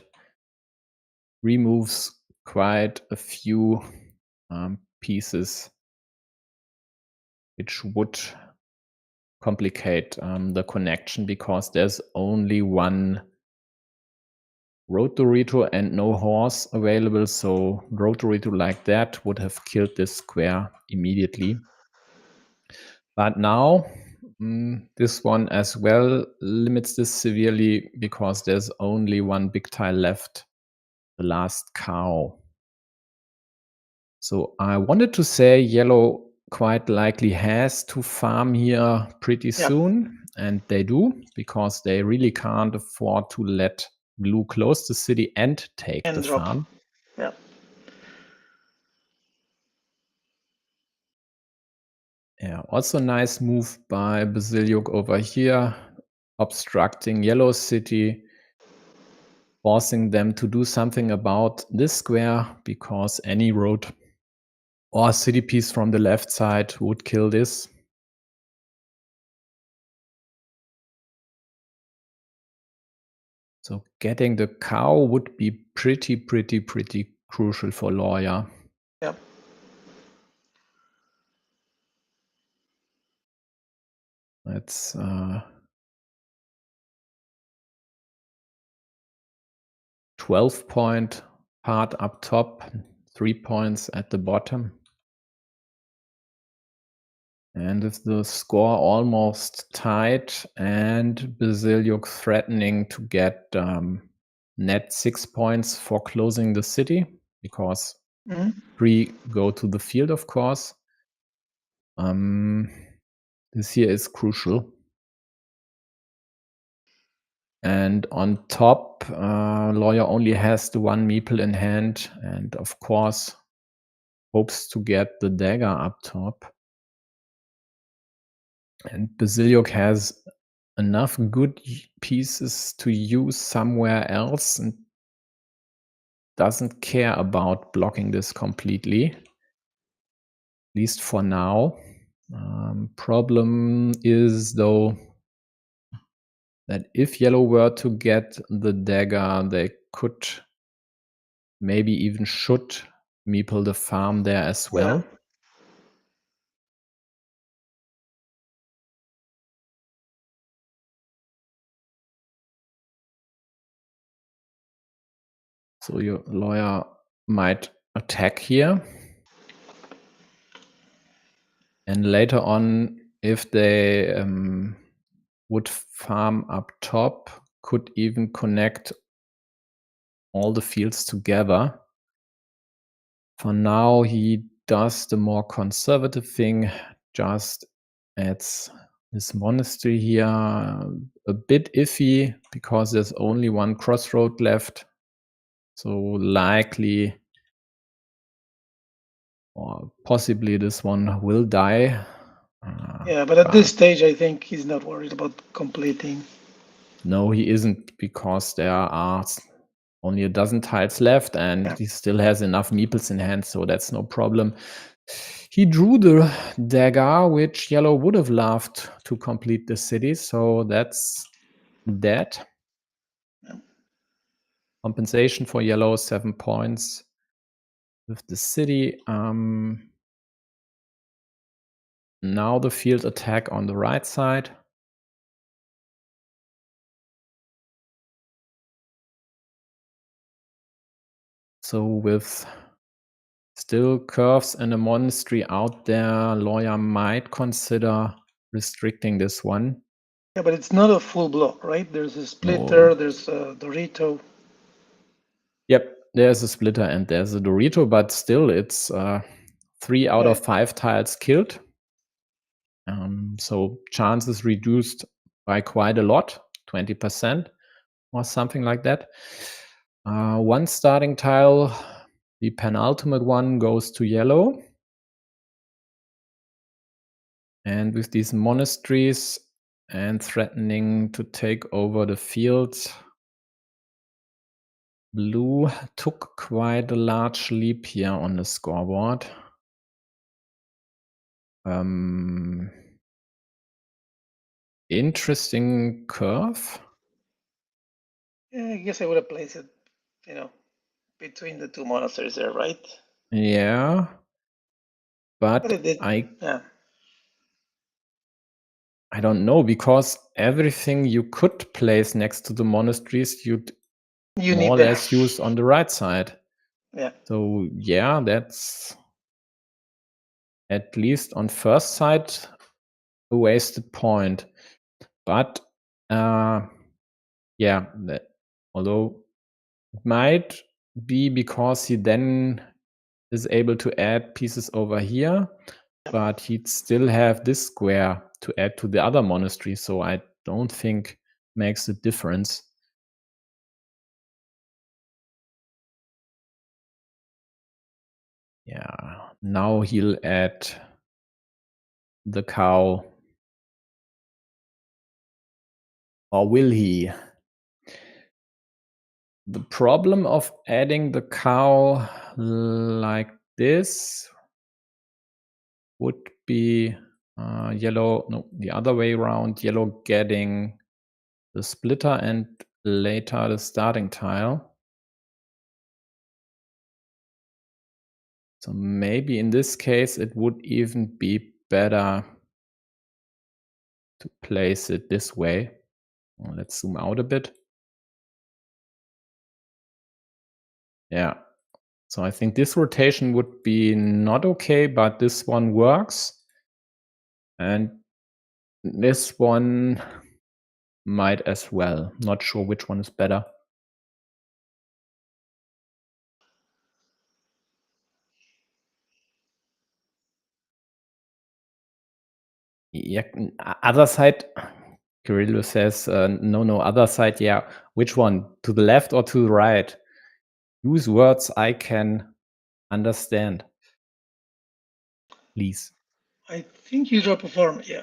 removes quite a few pieces, which would complicate the connection because there's only one road Dorito and no horse available. So road Dorito like that would have killed this square immediately. But now this one as well limits this severely because there's only one big tile left, the last cow. So I wanted to say yellow quite likely has to farm here pretty soon, and they do, because they really can't afford to let blue close the city and take the farm. Yeah. Yeah, also nice move by Bazilyuk over here, obstructing yellow city, forcing them to do something about this square, because any road or city piece from the left side would kill this. So getting the cow would be pretty crucial for lawyer. Yeah. It's 12-point part up top, 3 points at the bottom. And with the score almost tied and bazilyuk threatening to get net 6 points for closing the city, because 3 go to the field, of course. This here is crucial. And on top, lawyer only has the 1 meeple in hand, and of course hopes to get the dagger up top. And bazilyuk has enough good pieces to use somewhere else and doesn't care about blocking this completely, at least for now. Problem is, though, that if yellow were to get the dagger, they could, maybe even should, meeple the farm there as well. Yeah. So your lawyer might attack here. And later on, if they would farm up top, could even connect all the fields together. For now, he does the more conservative thing, just adds this monastery here, a bit iffy because there's only 1 crossroad left. So likely, or possibly, this one will die. Yeah, but at this stage, I think he's not worried about completing. No, he isn't, because there are only a dozen tiles left, and he still has enough meeples in hand, so that's no problem. He drew the dagger, which yellow would have loved to complete the city, so that's dead. Compensation for yellow, 7 points with the city. Now the field attack on the right side. So with still curves and a monastery out there, lawyer might consider restricting this one. Yeah, but it's not a full block, right? There's a splitter, No. there's a Dorito. Yep, there's a splitter and there's a Dorito, but still it's 3 out of 5 tiles killed. So chances reduced by quite a lot, 20% or something like that. 1 starting tile, the penultimate one, goes to yellow. And with these monasteries and threatening to take over the fields, blue took quite a large leap here on the scoreboard. Interesting curve. Yeah, I guess I would have placed it, between the 2 monasteries there, right? Yeah, but it did. I Yeah. don't know, because everything you could place next to the monasteries, you'd You more or need less use on the right side. Yeah. So yeah, that's at least on first sight a wasted point. But yeah, although it might be because he then is able to add pieces over here, but he'd still have this square to add to the other monastery, so I don't think makes a difference. Yeah, now he'll add the cow. Or will he? The problem of adding the cow like this would be yellow, no, the other way around, yellow getting the splitter and later the starting tile. So maybe in this case it would even be better to place it this way. Let's zoom out a bit. Yeah. So I think this rotation would be not okay, but this one works. And this one might as well. Not sure which one is better. Yeah, other side, Kirillov says, no, other side. Yeah, which one? To the left or to the right? Use words I can understand, please. I think you drop a farm. Yeah.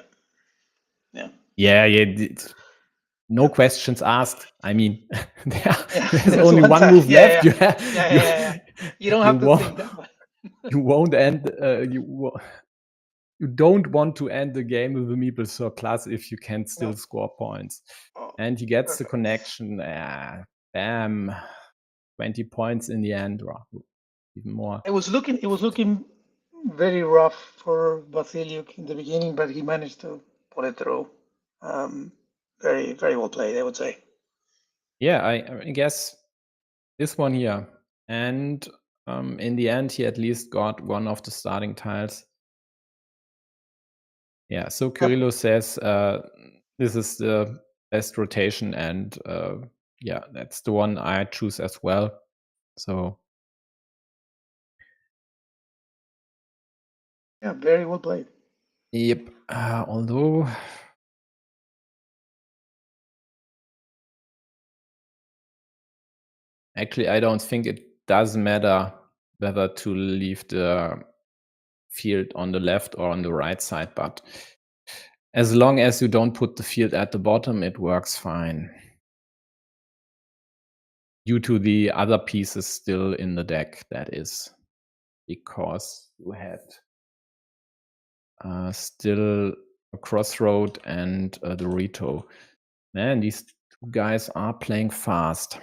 No questions asked. I mean, there's there's only one time. move left. You don't have to think that much. You won't end. You don't want to end the game with the meeple surplus if you can still score points. And he gets the connection. Bam, 20 points in the end, or even more. It was looking very rough for bazilyuk in the beginning, but he managed to pull it through. Very, very well played, I would say. Yeah, I guess this one here. And in the end, he at least got one of the starting tiles. Yeah, so Kirillov says this is the best rotation, and yeah, that's the one I choose as well. So yeah, very well played. Yep. Although actually, I don't think it does matter whether to leave the field on the left or on the right side, but as long as you don't put the field at the bottom, it works fine. Due to the other pieces still in the deck, that is. Because you had still a crossroad and the Rito. Man, these two guys are playing fast.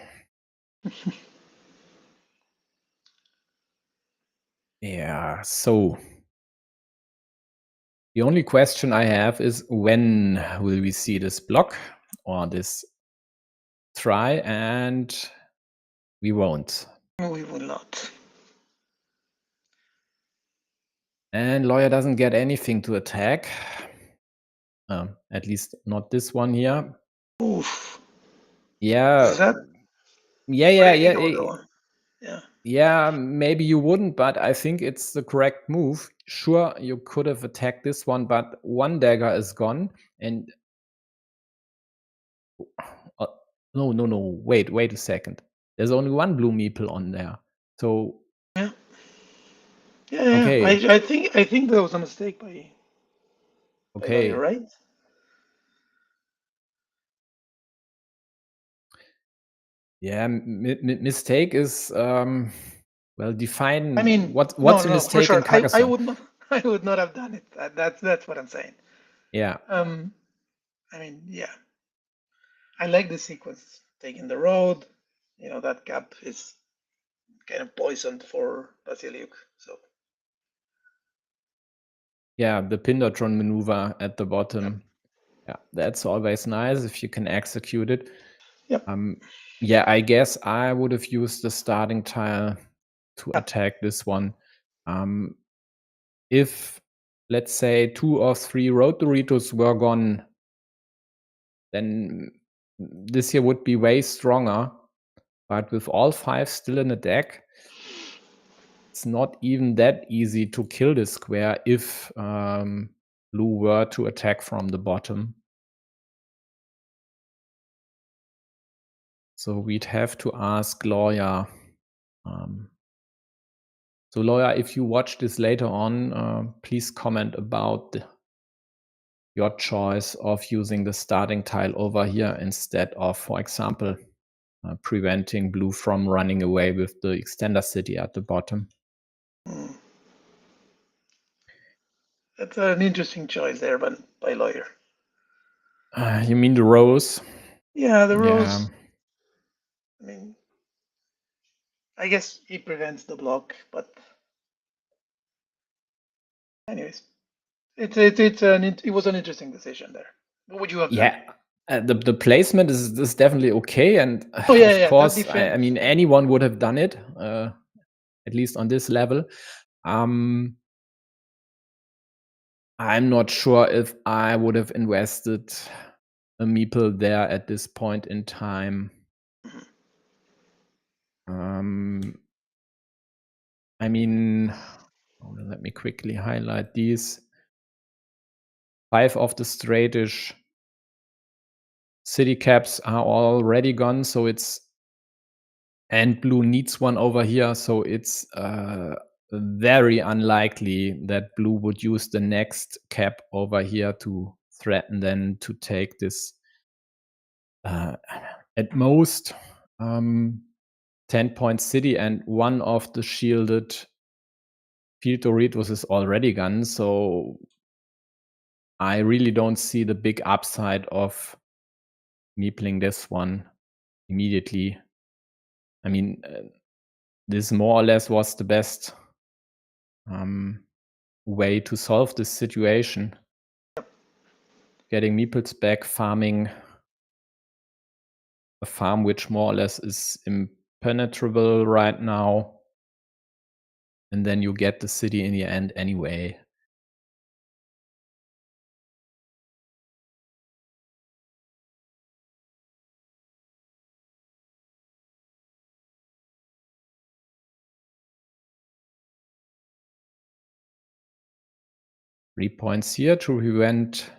Yeah, so the only question I have is when will we see this block or this try? And we won't. We will not. And Lawyer doesn't get anything to attack. At least not this one here. Oof. Yeah. Yeah, maybe you wouldn't, but I think it's the correct move. Sure, you could have attacked this one, but one dagger is gone. And no. Wait a second. There's only one blue meeple on there. So yeah. Okay. I think there was a mistake by Lawyer, right? Yeah, mistake is well, define. I mean, what's a mistake for sure. in Carcassonne? I would not have done it. That's what I'm saying. Yeah. I mean, yeah. I like the sequence. Taking the road, that gap is kind of poisoned for bazilyuk. So yeah, the Pindertron maneuver at the bottom. Yeah, that's always nice if you can execute it. Yep. Yeah, I guess I would have used the starting tile to attack this one. If, let's say, 2 or 3 road Doritos were gone, then this here would be way stronger. But with all 5 still in the deck, it's not even that easy to kill this square if blue were to attack from the bottom. So we'd have to ask Lawyer. So Lawyer, if you watch this later on, please comment about your choice of using the starting tile over here instead of, for example, preventing blue from running away with the extender city at the bottom. That's an interesting choice there, but by Lawyer. You mean the rose? Yeah, the rose. I mean, I guess it prevents the block, but anyways, it was an interesting decision there. What would you have done? Yeah, the placement is definitely okay, and Oh yeah, of yeah, that course, defense. I mean anyone would have done it, at least on this level. I'm not sure if I would have invested a meeple there at this point in time. I mean, let me quickly highlight these. 5 of the straightish city caps are already gone, so it's and blue needs one over here, so it's very unlikely that blue would use the next cap over here to threaten then to take this at most 10-point city, and one of the shielded field Doritos is already gone, so I really don't see the big upside of meepling this one immediately. I mean, this more or less was the best way to solve this situation. Getting meeples back, farming a farm which more or less is impenetrable right now, and then you get the city in the end anyway. Three points here to prevent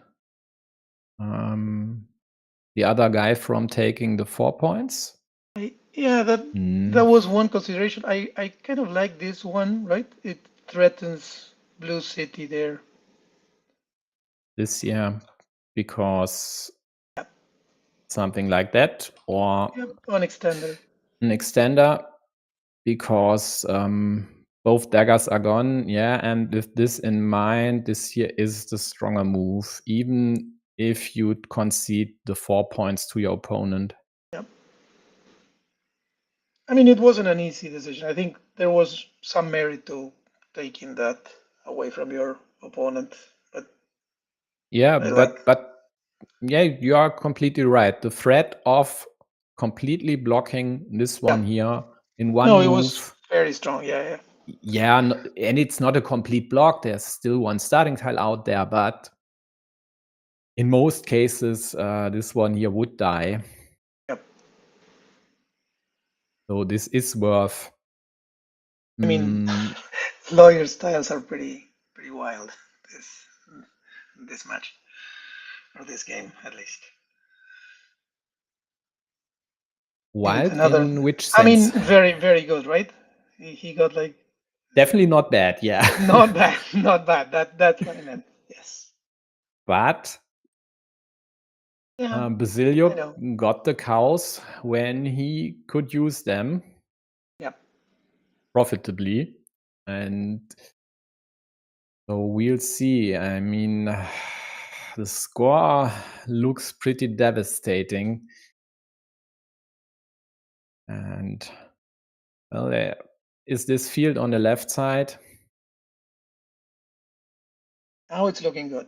the other guy from taking the 4 points. Yeah, that was one consideration. I kind of like this one, right? It threatens blue city there. This year, because something like that, or an extender. An extender, because both daggers are gone. Yeah, and with this in mind, this here is the stronger move, even if you concede the 4 points to your opponent. Yep. I mean, it wasn't an easy decision. I think there was some merit to taking that away from your opponent, but yeah, but yeah, you are completely right. The threat of completely blocking this one here in one move. It was very strong. Yeah. Yeah, and it's not a complete block. There's still one starting tile out there, but in most cases, this one here would die. Yep. So this is worth. I mean, lawyer styles are pretty wild. This match, or this game at least. Wild in which sense? I mean, very good, right? He got like. Definitely not bad. Yeah. Not bad. That's what I meant. Yes. But bazilyuk got the cows when he could use them. Yep. Profitably, and so we'll see. I mean, the score looks pretty devastating, and well, is this field on the left side? Now it's looking good.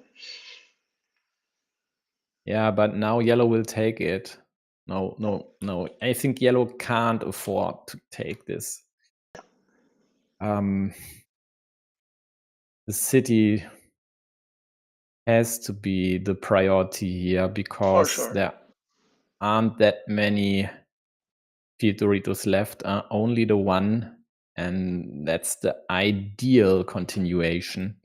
Yeah, but now yellow will take it. No. I think yellow can't afford to take this. The city has to be the priority here, because there aren't that many field Doritos left, only the one, and that's the ideal continuation.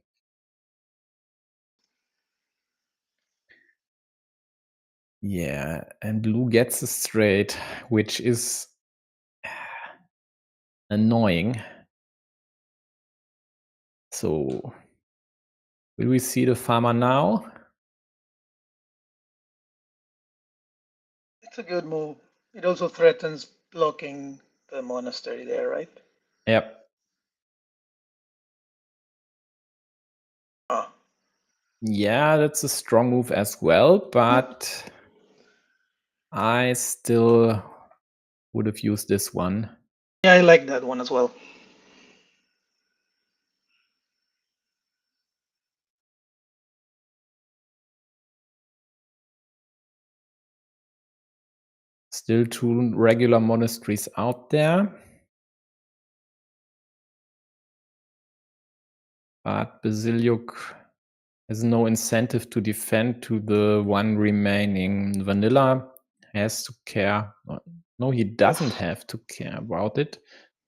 Yeah, and blue gets a straight, which is annoying. So will we see the farmer now? It's a good move. It also threatens blocking the monastery there, right? Yep. Yeah, that's a strong move as well, but I still would have used this one. Yeah, I like that one as well. Still 2 regular monasteries out there. But bazilyuk has no incentive to defend to the one remaining. Vanilla has to care. No, he doesn't have to care about it.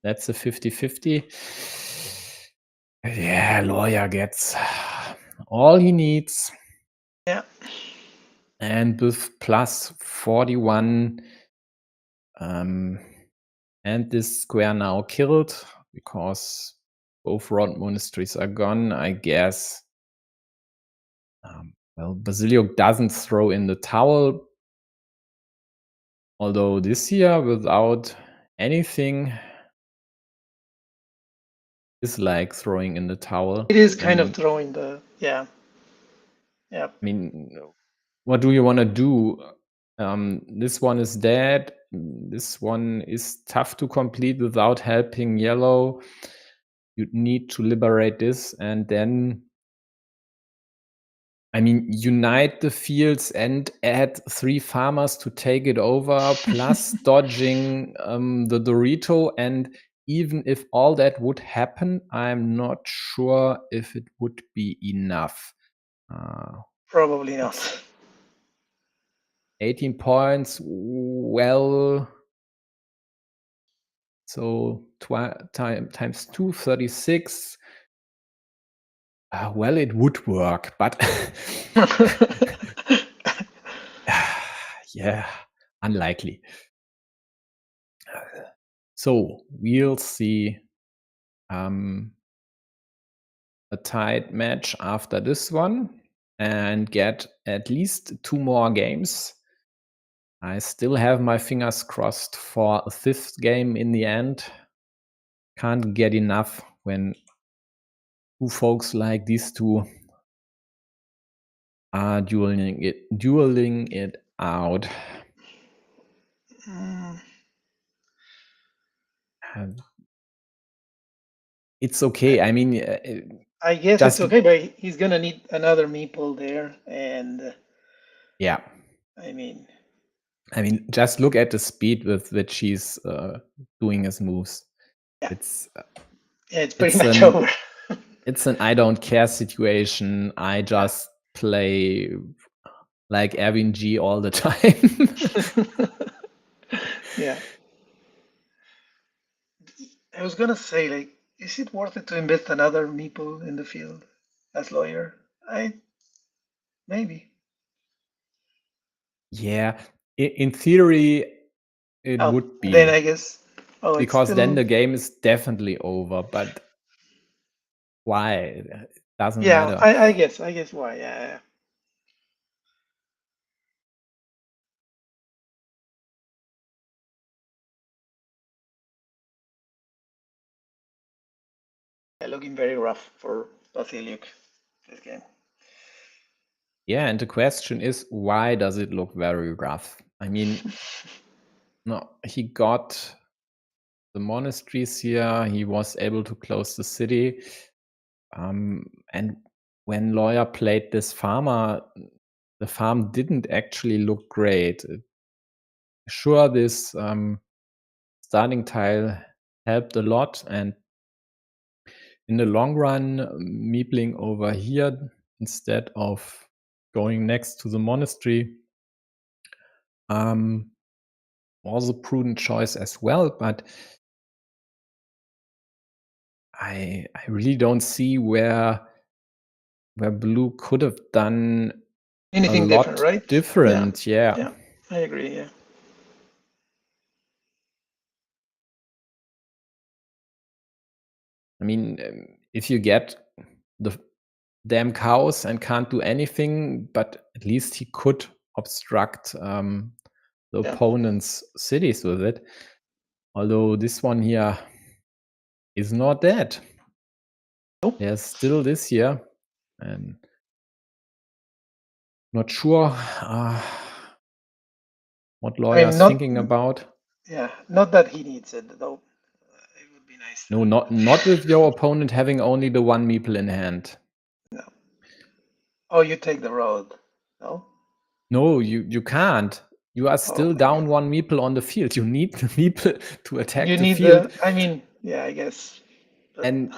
That's a 50-50. Yeah, lawyer gets all he needs. Yeah. And with plus 41, and this square now killed because both round monasteries are gone, I guess. Well, bazilyuk doesn't throw in the towel, although this year without anything is like throwing in the towel. It is kind of throwing the, yeah. I mean, what do you want to do? This one is dead. This one is tough to complete without helping yellow. You need to liberate this and then, I mean, unite the fields and add 3 farmers to take it over, plus dodging the Dorito. And even if all that would happen, I'm not sure if it would be enough. Probably not. 18 points, well, so times 2, 36. Well, it would work, but yeah, unlikely. So we'll see a tight match after this one and get at least 2 more games. I still have my fingers crossed for a 5th game in the end. Can't get enough when 2 folks like these two are dueling it out. It's okay. I mean, I guess it's okay, but he's gonna need another meeple there, and yeah. I mean, just look at the speed with which he's doing his moves. Yeah. It's it's pretty much over. It's an I don't care situation. I just play like Erwin G all the time. Yeah. I was gonna say, like, is it worth it to invest another meeple in the field as lawyer? Maybe. Yeah, in theory, it would be. Then I guess. Because then the game is definitely over. But why? It doesn't matter. I guess why. Yeah. Looking very rough for bazilyuk this game. Yeah, and the question is, why does it look very rough? I mean, no, he got the monasteries here. He was able to close the city. And when lawyer played this farmer, the farm didn't actually look great. Sure, this starting tile helped a lot, and in the long run, meepling over here instead of going next to the monastery was a prudent choice as well, but I really don't see where blue could have done anything a lot different, right? Different, yeah. I agree. Yeah. I mean, if you get the damn cows and can't do anything, but at least he could obstruct the opponent's cities with it. Although this one here is not dead. Nope. There's still this here, and not sure what lawyer's thinking about. Yeah, not that he needs it though. It would be nice. No, not with your opponent having only the 1 meeple in hand. No. Oh, you take the road. No? No, you can't. You are still down one meeple on the field. You need the meeple to attack You the need field. I mean, yeah, I guess. But And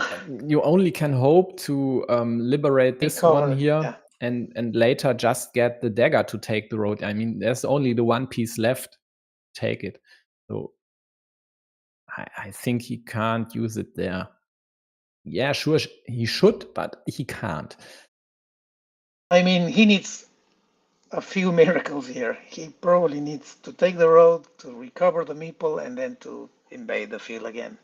you only can hope to liberate this one here, yeah. and later just get the dagger to take the road. I mean, there's only the one piece left. Take it. So I think he can't use it there. Yeah, sure, he should, but he can't. I mean, he needs a few miracles here. He probably needs to take the road, to recover the meeple, and then to invade the field again.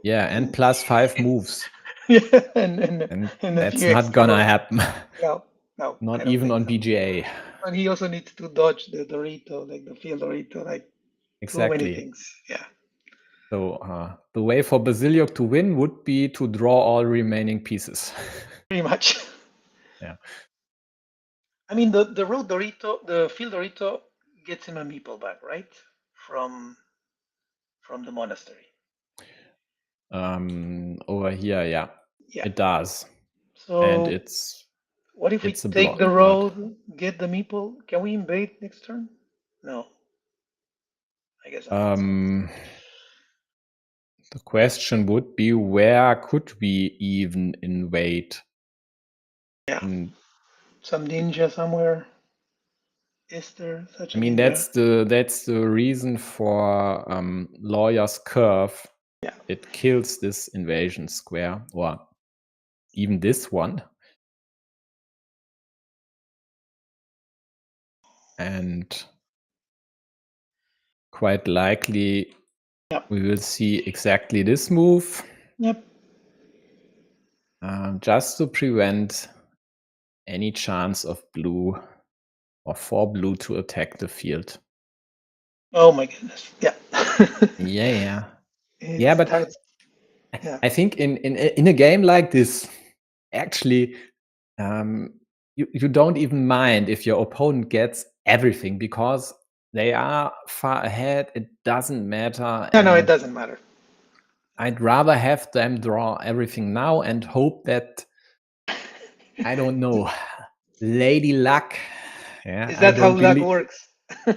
Yeah, and +5 moves. Yeah, and that's not gonna happen. No, not even on BGA. And he also needs to dodge the Dorito, like the field Dorito, like exactly. too many things. Yeah. So the way for bazilyuk to win would be to draw all remaining pieces. Pretty much. Yeah. I mean, the road Dorito, the field Dorito gets him a meeple back, right? From the monastery. Over here, yeah. It does. So and it's what if we it's a take block, the road, get the meeple? Can we invade next turn? No. I guess not. The question would be, where could we even invade? Yeah. Some ninja somewhere. Is there such a I mean, ninja? that's the reason for Lawyer's Curve. Yeah. It kills this invasion square, or even this one. And quite likely we will see exactly this move. Yep. Just to prevent any chance of blue or for blue to attack the field. Oh my goodness. Yeah. Yeah. It Yeah, but starts, I think in a game like this, actually, you don't even mind if your opponent gets everything, because they are far ahead. It doesn't matter. No, it doesn't matter. I'd rather have them draw everything now and hope that, I don't know, Lady Luck. Yeah, Is that how luck works?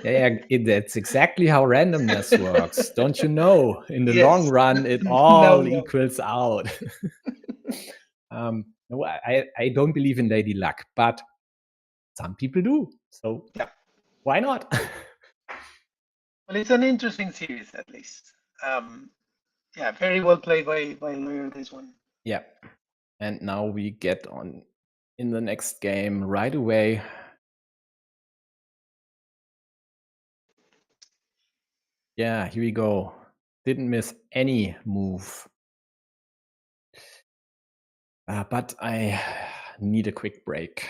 Yeah, that's exactly how randomness works. Don't you know? In the Yes. long run, it all equals out. No, I don't believe in Lady Luck, but some people do. So why not? Well, it's an interesting series, at least. Yeah, very well played by Lawyer, this one. Yeah. And now we get on in the next game right away. Yeah, here we go. Didn't miss any move. But I need a quick break.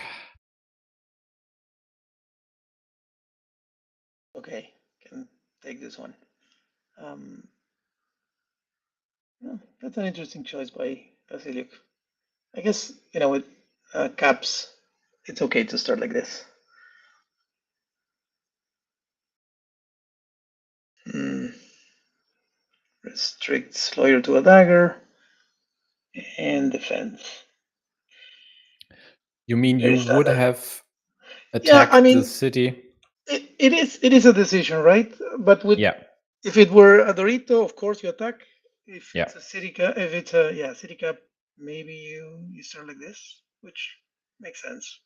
Okay, can take this one. That's an interesting choice by bazilyuk. I guess, with caps, it's okay to start like this. Restricts lawyer to a dagger and defense. You mean you would have attacked the city? It is a decision, right? But if it were a Dorito, of course you attack. If it's a city cap, city cap, maybe you start like this, which makes sense.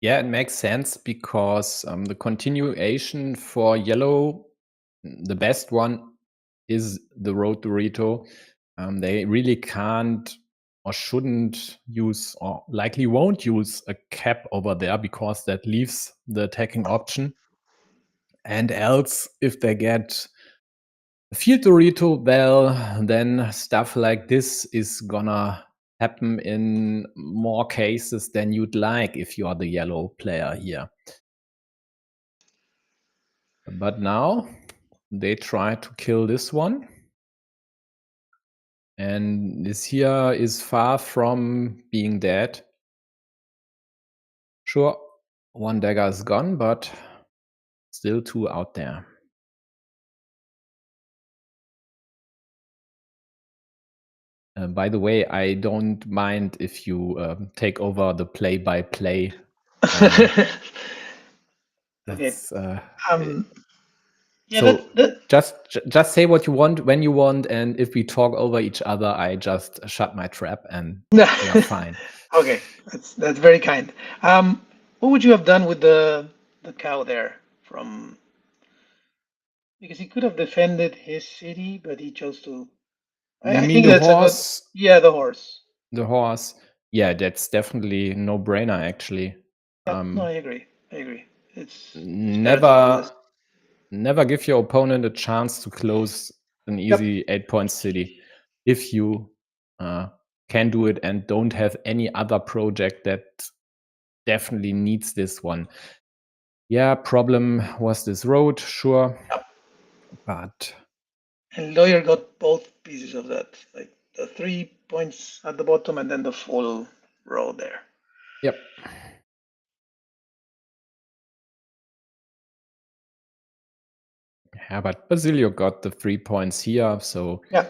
Yeah, it makes sense because the continuation for yellow, the best one, is the road Dorito. They really can't or shouldn't use, or likely won't use, a cap over there, because that leaves the attacking option. And else, if they get a field Dorito, well, then stuff like this is gonna happen in more cases than you'd like if you are the yellow player here. But now they try to kill this one. And this here is far from being dead. Sure, one dagger is gone, but still two out there. By the way, I don't mind if you take over the play-by-play That's yeah, so just say what you want when you want, and if we talk over each other, I just shut my trap and we are fine. Okay, that's very kind. What would you have done with the cow there from? Because he could have defended his city, but he chose to. You I mean think the that's a good. horse? Yeah, the horse. The horse? Yeah, that's definitely no brainer actually. Yep, no, I agree. I agree. It's better to do this. Never give your opponent a chance to close an easy 8-point city if you can do it and don't have any other project that definitely needs this one. Yeah, problem was this road, sure, but And lawyer got both pieces of that, like the 3 points at the bottom and then the full row there. yep. Yeah, but Basilio got the 3 points here, so Yeah,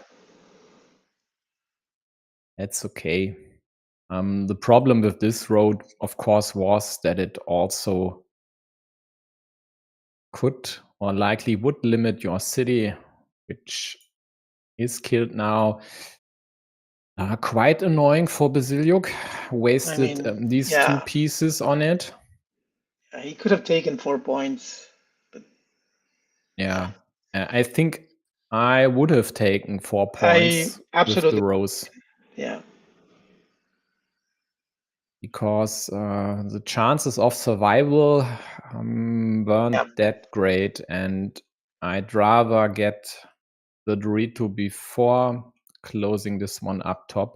that's okay. The problem with this road, of course, was that it also could or likely would limit your city, which is killed now. Quite annoying for Bazilyuk. Wasted I mean, these 2 pieces on it. Yeah, he could have taken 4 points, but Yeah. I think I would have taken 4 points with the rows. Yeah. Because the chances of survival weren't that great, and I'd rather get the Dorito before closing this one up top.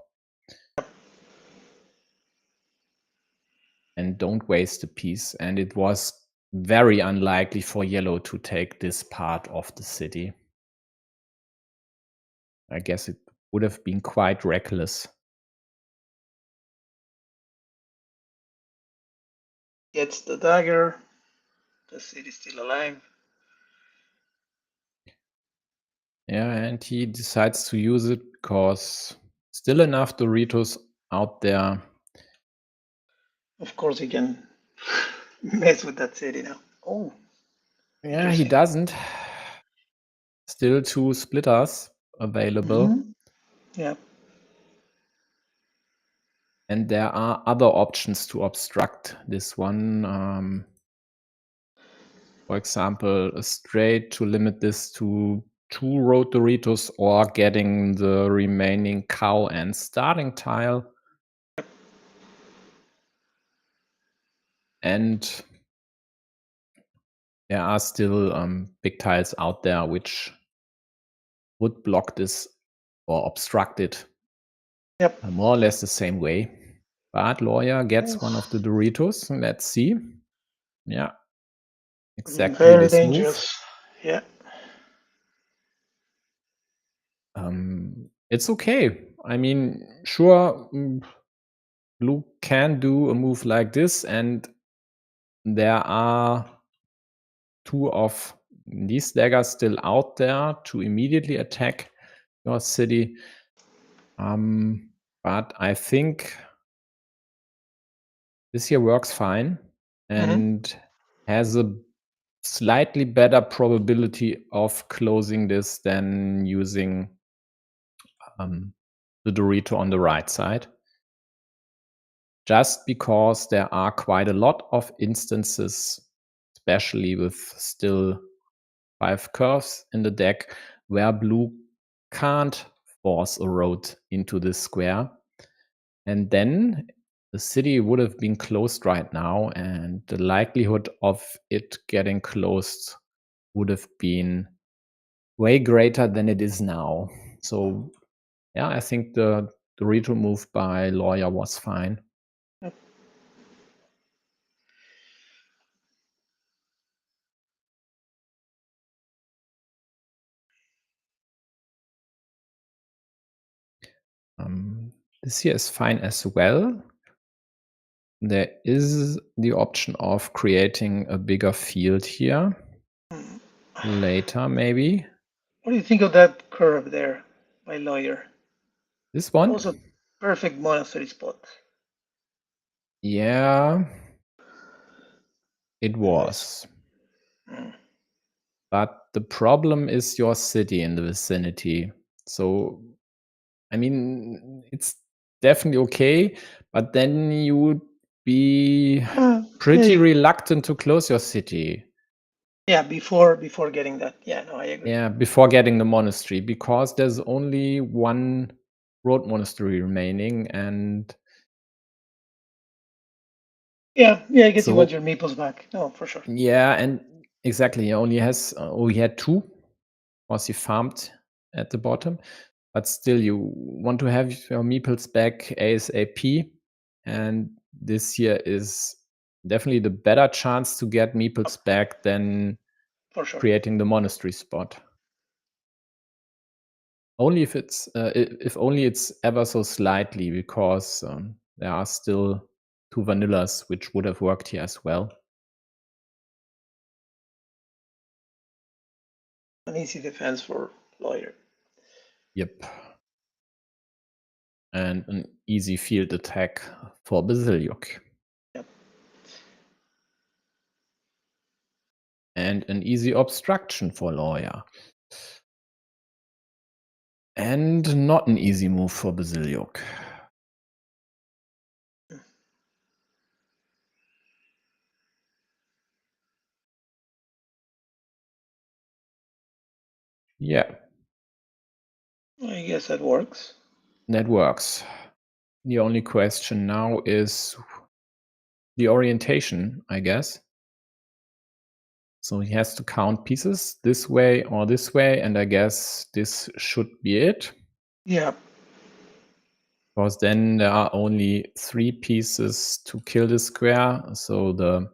And don't waste a piece. And it was very unlikely for yellow to take this part of the city. I guess it would have been quite reckless. Gets the dagger. The city's still alive. Yeah, and he decides to use it because still enough Doritos out there. Of course, he can mess with that city now. Oh, yeah, he doesn't. Still 2 splitters available. Yeah. And there are other options to obstruct this one. For example, a straight to limit this to 2 road Doritos or getting the remaining cow and starting tile. And there are still big tiles out there which would block this or obstruct it. Yep. More or less the same way. But lawyer gets one of the Doritos. Let's see. Yeah. Exactly Very this dangerous. move. Yeah. It's okay. I mean, sure, blue can do a move like this, and there are 2 of these daggers still out there to immediately attack your city. But I think this here works fine and has a slightly better probability of closing this than using the Dorito on the right side. Just because there are quite a lot of instances, especially with still 5 curves in the deck, where blue can't force a road into this square. And then the city would have been closed right now, and the likelihood of it getting closed would have been way greater than it is now. So yeah, I think the Dorito move by lawyer was fine. This here is fine as well. There is the option of creating a bigger field here. Later, maybe. What do you think of that curve there by lawyer? This one? Also perfect monastery spot. Yeah. It was. Mm. But the problem is your city in the vicinity. So, I mean, it's definitely okay, but then you would be pretty reluctant to close your city. Yeah, before getting that. Yeah, no, I agree. Yeah, before getting the monastery, because there's only one road monastery remaining, and yeah, I guess you want so your meeples back. No, for sure. yeah, and exactly, he only has he had two, because he farmed at the bottom, but still you want to have your meeples back ASAP, and this here is definitely the better chance to get meeples back than For sure. creating the monastery spot. Only if it's if only it's ever so slightly, because there are still two vanillas which would have worked here as well. An easy defense for lawyer. Yep. And an easy field attack for bazilyuk. Yep. And an easy obstruction for lawyer. And not an easy move for bazilyuk. Yeah. I guess that works. That works. The only question now is the orientation, I guess. So he has to count pieces this way or this way, and I guess this should be it. Yeah. Because then there are only 3 pieces to kill the square. So the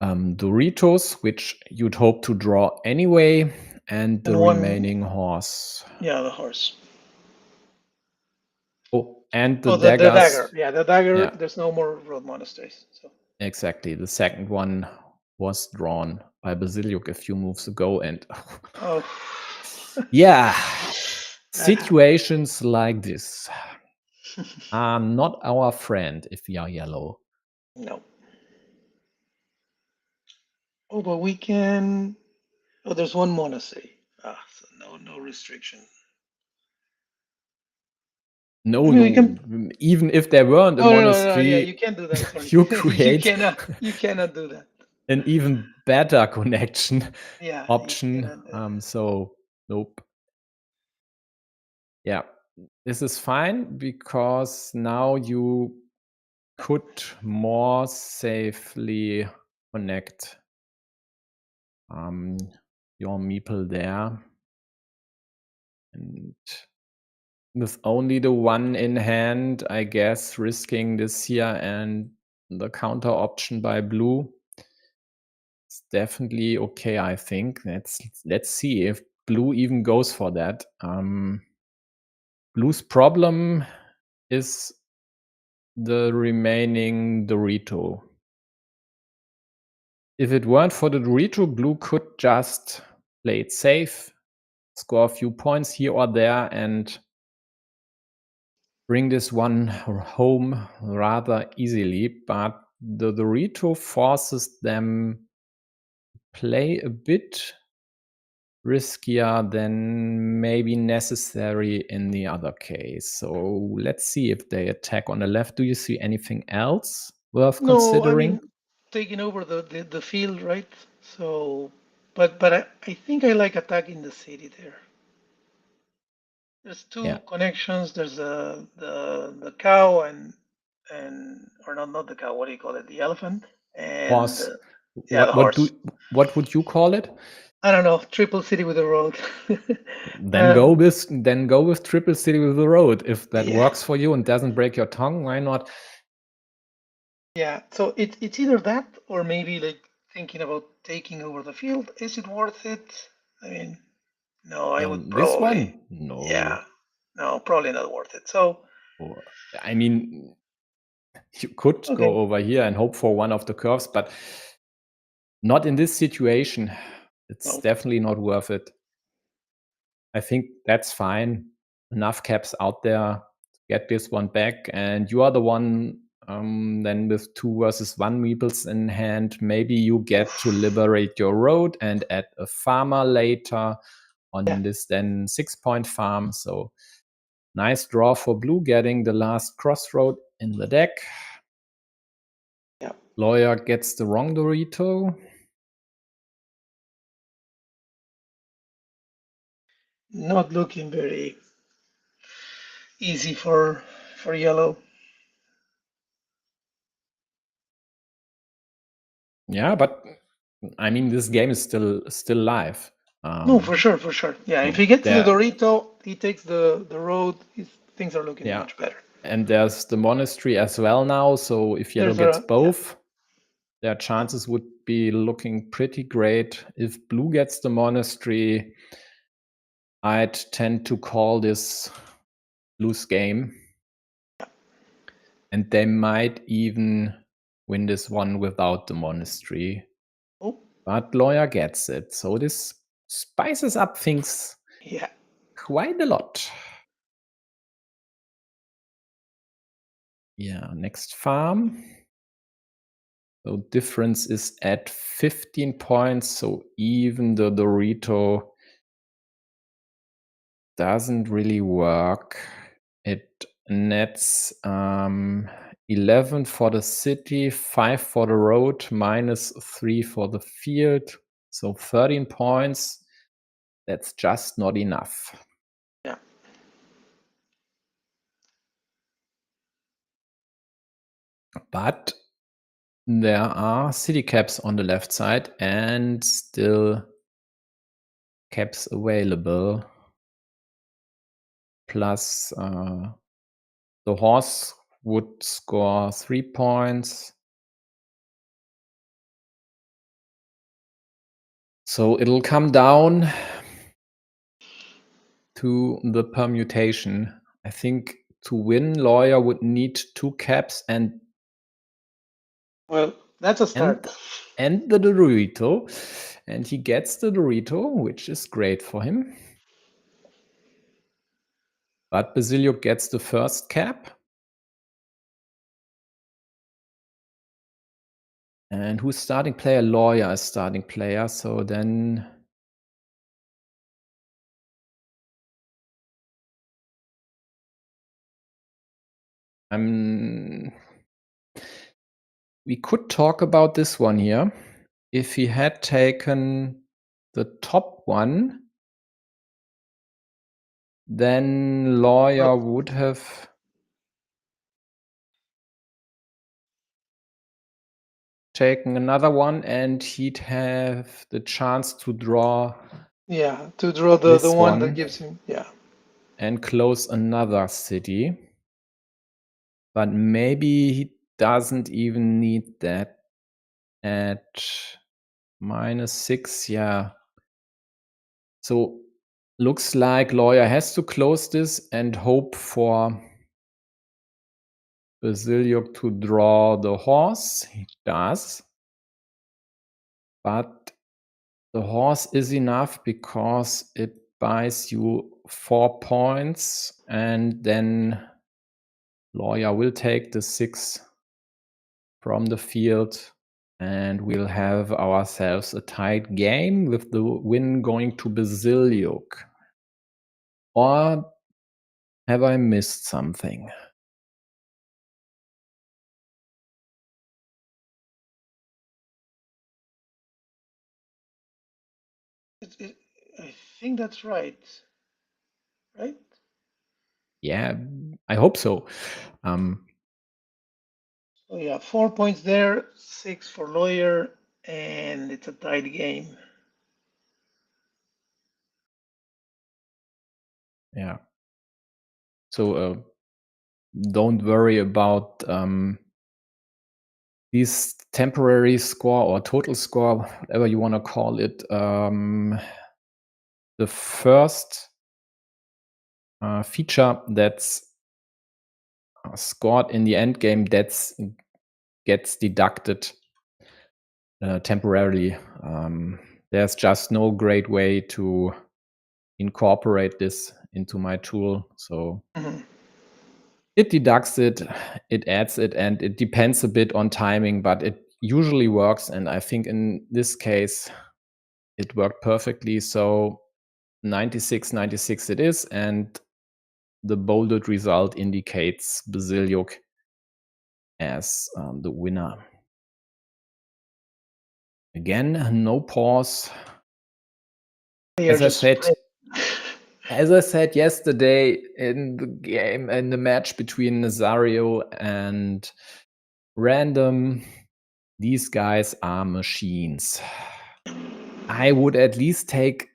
Doritos, which you'd hope to draw anyway, and the remaining horse. Yeah, the horse. Oh, and the the daggers. dagger. Yeah, the dagger. Yeah. There's no more road monasteries. So Exactly. The second one was drawn by bazilyuk a few moves ago, and oh. yeah, situations like this are not our friend if we are yellow. No. Oh, but we can. Oh, there's one monastery. So no restriction. No, I mean, we can. even if there weren't a No, monastery, yeah, you can't do that. Sorry. you create You cannot do that. an even better connection Yeah, option. So nope. Yeah, this is fine because now you could more safely connect your meeple there, and with only the one in hand, I guess risking this here and the counter option by blue, it's definitely okay, I think. Let's see if blue even goes for that. Blue's problem is the remaining Dorito. If it weren't for the Dorito, blue could just play it safe, score a few points here or there, and bring this one home rather easily. But the Dorito forces them play a bit riskier than maybe necessary in the other case. So let's see if they attack on the left. Do you see anything else worth considering? I mean, taking over the field, right? So, but I think I like attacking the city there. There's two connections. There's the cow and or not the cow. What do you call it? The elephant and Horse. yeah, the horse. What would you call it? I don't know. Triple city with a road. Then go with triple city with the road. If that works for you and doesn't break your tongue, why not? Yeah. So it's either that or maybe like thinking about taking over the field. Is it worth it? I mean, no, I would probably. This one? No. Yeah. No, probably not worth it. So. I mean, you could go over here and hope for one of the curves, but not in this situation. It's definitely not worth it. I think that's fine. Enough caps out there to get this one back, and you are the one then with 2 versus 1 meeples in hand, maybe you get to liberate your road and add a farmer later on this then 6-point farm. So nice draw for blue, getting the last crossroad in the deck. Yeah. Lawyer gets the wrong Dorito. Not looking very easy for yellow. Yeah, but I mean, this game is still live. No, for sure. Yeah, if he gets the Dorito, he takes the road. Things are looking much better. And there's the monastery as well now. So if yellow gets both, their chances would be looking pretty great. If blue gets the monastery, I'd tend to call this blue's game. And they might even win this one without the monastery. But lawyer gets it. So this spices up things quite a lot. Yeah, next farm. So difference is at 15 points. So even the Dorito doesn't really work. It nets 11 for the city, 5 for the road, -3 for the field. So 13 points. That's just not enough. Yeah. But there are city caps on the left side and still caps available. Plus the horse would score 3 points. So it'll come down to the permutation. I think to win, lawyer would need 2 caps and well, that's a start. And the Dorito. And he gets the Dorito, which is great for him. But bazilyuk gets the first cap. And who's starting player? Lawyer is starting player. So then we could talk about this one here. If he had taken the top one, then lawyer would have taken another one and he'd have the chance to draw. Yeah, to draw the one that gives him, and close another city. But maybe he doesn't even need that at -6. Yeah. So looks like lawyer has to close this and hope for bazilyuk to draw the horse. He does. But the horse is enough because it buys you 4 points and then lawyer will take the 6 from the field and we'll have ourselves a tight game with the win going to bazilyuk. Or have I missed something? I think that's right. Right? Yeah, I hope so. So yeah, 4 points there, 6 for lawyer, and it's a tight game. Yeah. So don't worry about these temporary score or total score, whatever you want to call it. The first feature that's scored in the end game gets deducted temporarily. There's just no great way to incorporate this into my tool. So It deducts it, it adds it, and it depends a bit on timing, but it usually works. And I think in this case, it worked perfectly. So 96-96 it is, and the bolded result indicates bazilyuk as the winner. Again, no pause. As I said yesterday in the game, in the match between Nazario and Random, these guys are machines. I would at least take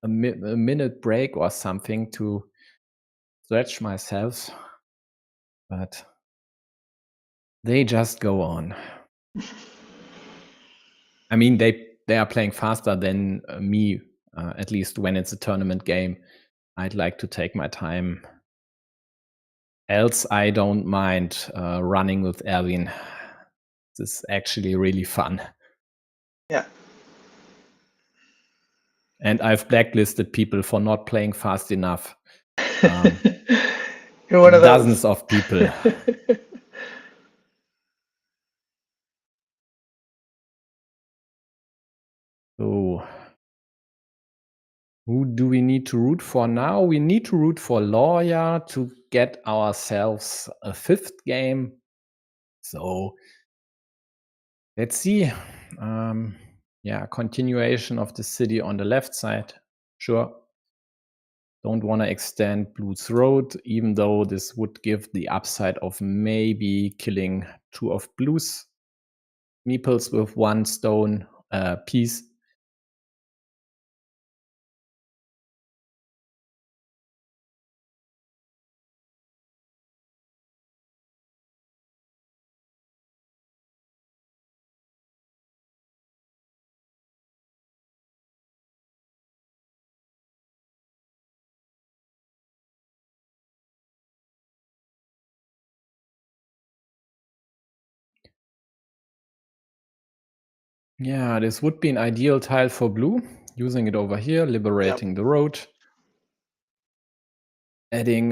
a minute break or something to stretch myself, but they just go on. I mean, they are playing faster than me, at least when it's a tournament game. I'd like to take my time. Else, I don't mind running with Erwin. This is actually really fun. Yeah. And I've blacklisted people for not playing fast enough. You're one of dozens those. of people. So, who do we need to root for now? We need to root for Lawyer to get ourselves a 5th game. So, let's see. Yeah, continuation of the city on the left side. Sure. Don't want to extend Blue's Road, even though this would give the upside of maybe killing 2 of Blue's meeples with 1 stone piece. Yeah, this would be an ideal tile for blue. Using it over here, liberating the road. Adding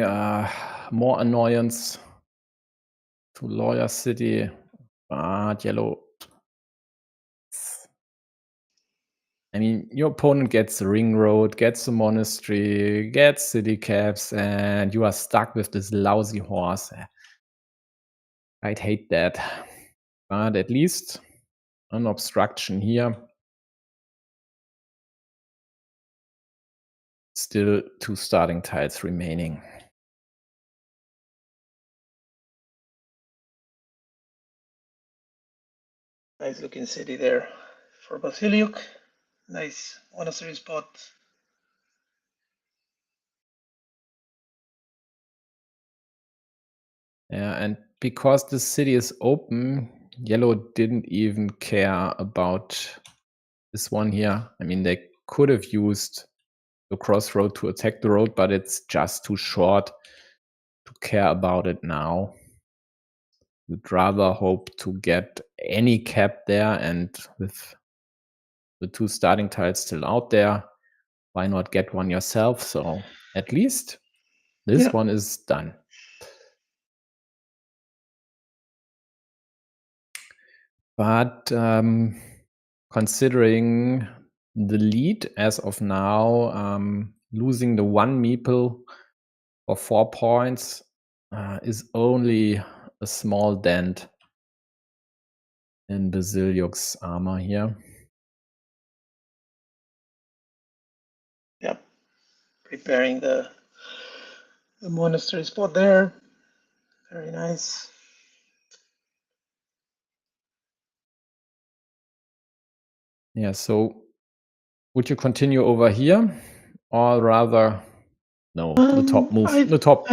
more annoyance to Lawyer City. But yellow. I mean, your opponent gets the ring road, gets the monastery, gets city caps, and you are stuck with this lousy horse. I'd hate that. But at least an obstruction here. Still 2 starting tiles remaining. Nice looking city there for bazilyuk. Nice monastery spot. Yeah, and because the city is open, yellow didn't even care about this one here. I mean, they could have used the crossroad to attack the road, but it's just too short to care about it now. You'd rather hope to get any cap there, and with the 2 starting tiles still out there, why not get one yourself? So at least this one is done. But considering the lead as of now, losing the 1 meeple for 4 points is only a small dent in bazilyuk's armor here. Yep. Preparing the monastery spot there. Very nice. Yeah, so would you continue over here, or rather, no, the top move, the top?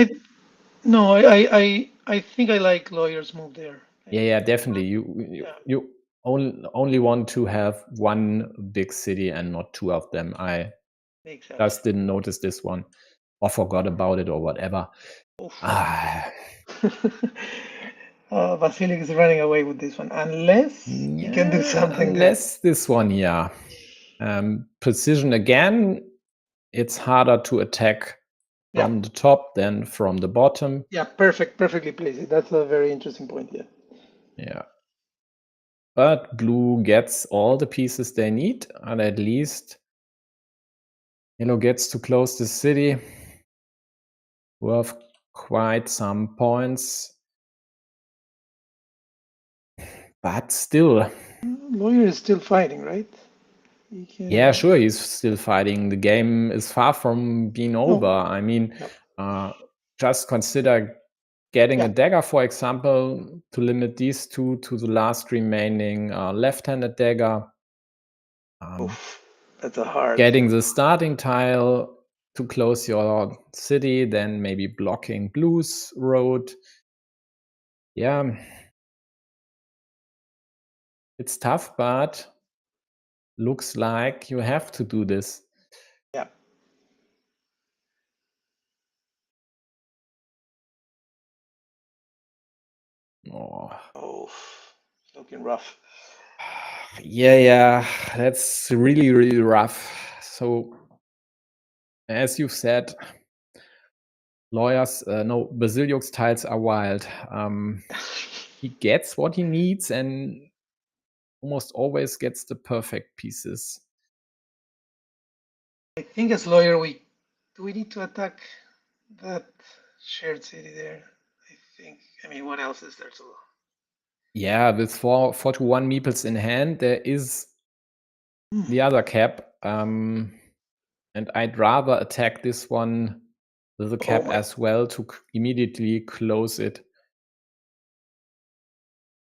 I think I like Lawyer's move there. Yeah, definitely. You only want to have 1 big city and not 2 of them. I just didn't notice this one, or forgot about it, or whatever. Bazilyuk is running away with this one, unless he can do something. Unless this one, yeah. Precision again, it's harder to attack from the top, then from the bottom. Yeah, perfectly placed. That's a very interesting point. Yeah. Yeah. But blue gets all the pieces they need, and at least yellow gets to close the city with quite some points. But still. Lawyer is still fighting, right? Yeah, sure, he's still fighting. The game is far from being over. I mean, just consider getting a dagger, for example, to limit these two to the last remaining left-handed dagger. That's a hard. Getting the starting tile to close your city, then maybe blocking blue's road. Yeah, it's tough, but looks like you have to do this. Yeah. Oh, looking rough. Yeah, that's really rough. So, as you've said, Bazilyuk's tiles are wild. He gets what he needs and almost always gets the perfect pieces. I think as lawyer, do we need to attack that shared city there? I mean, what else is there to? Yeah, with 4-1 meeples in hand, there is the other cap. And I'd rather attack this one with the cap as well to immediately close it.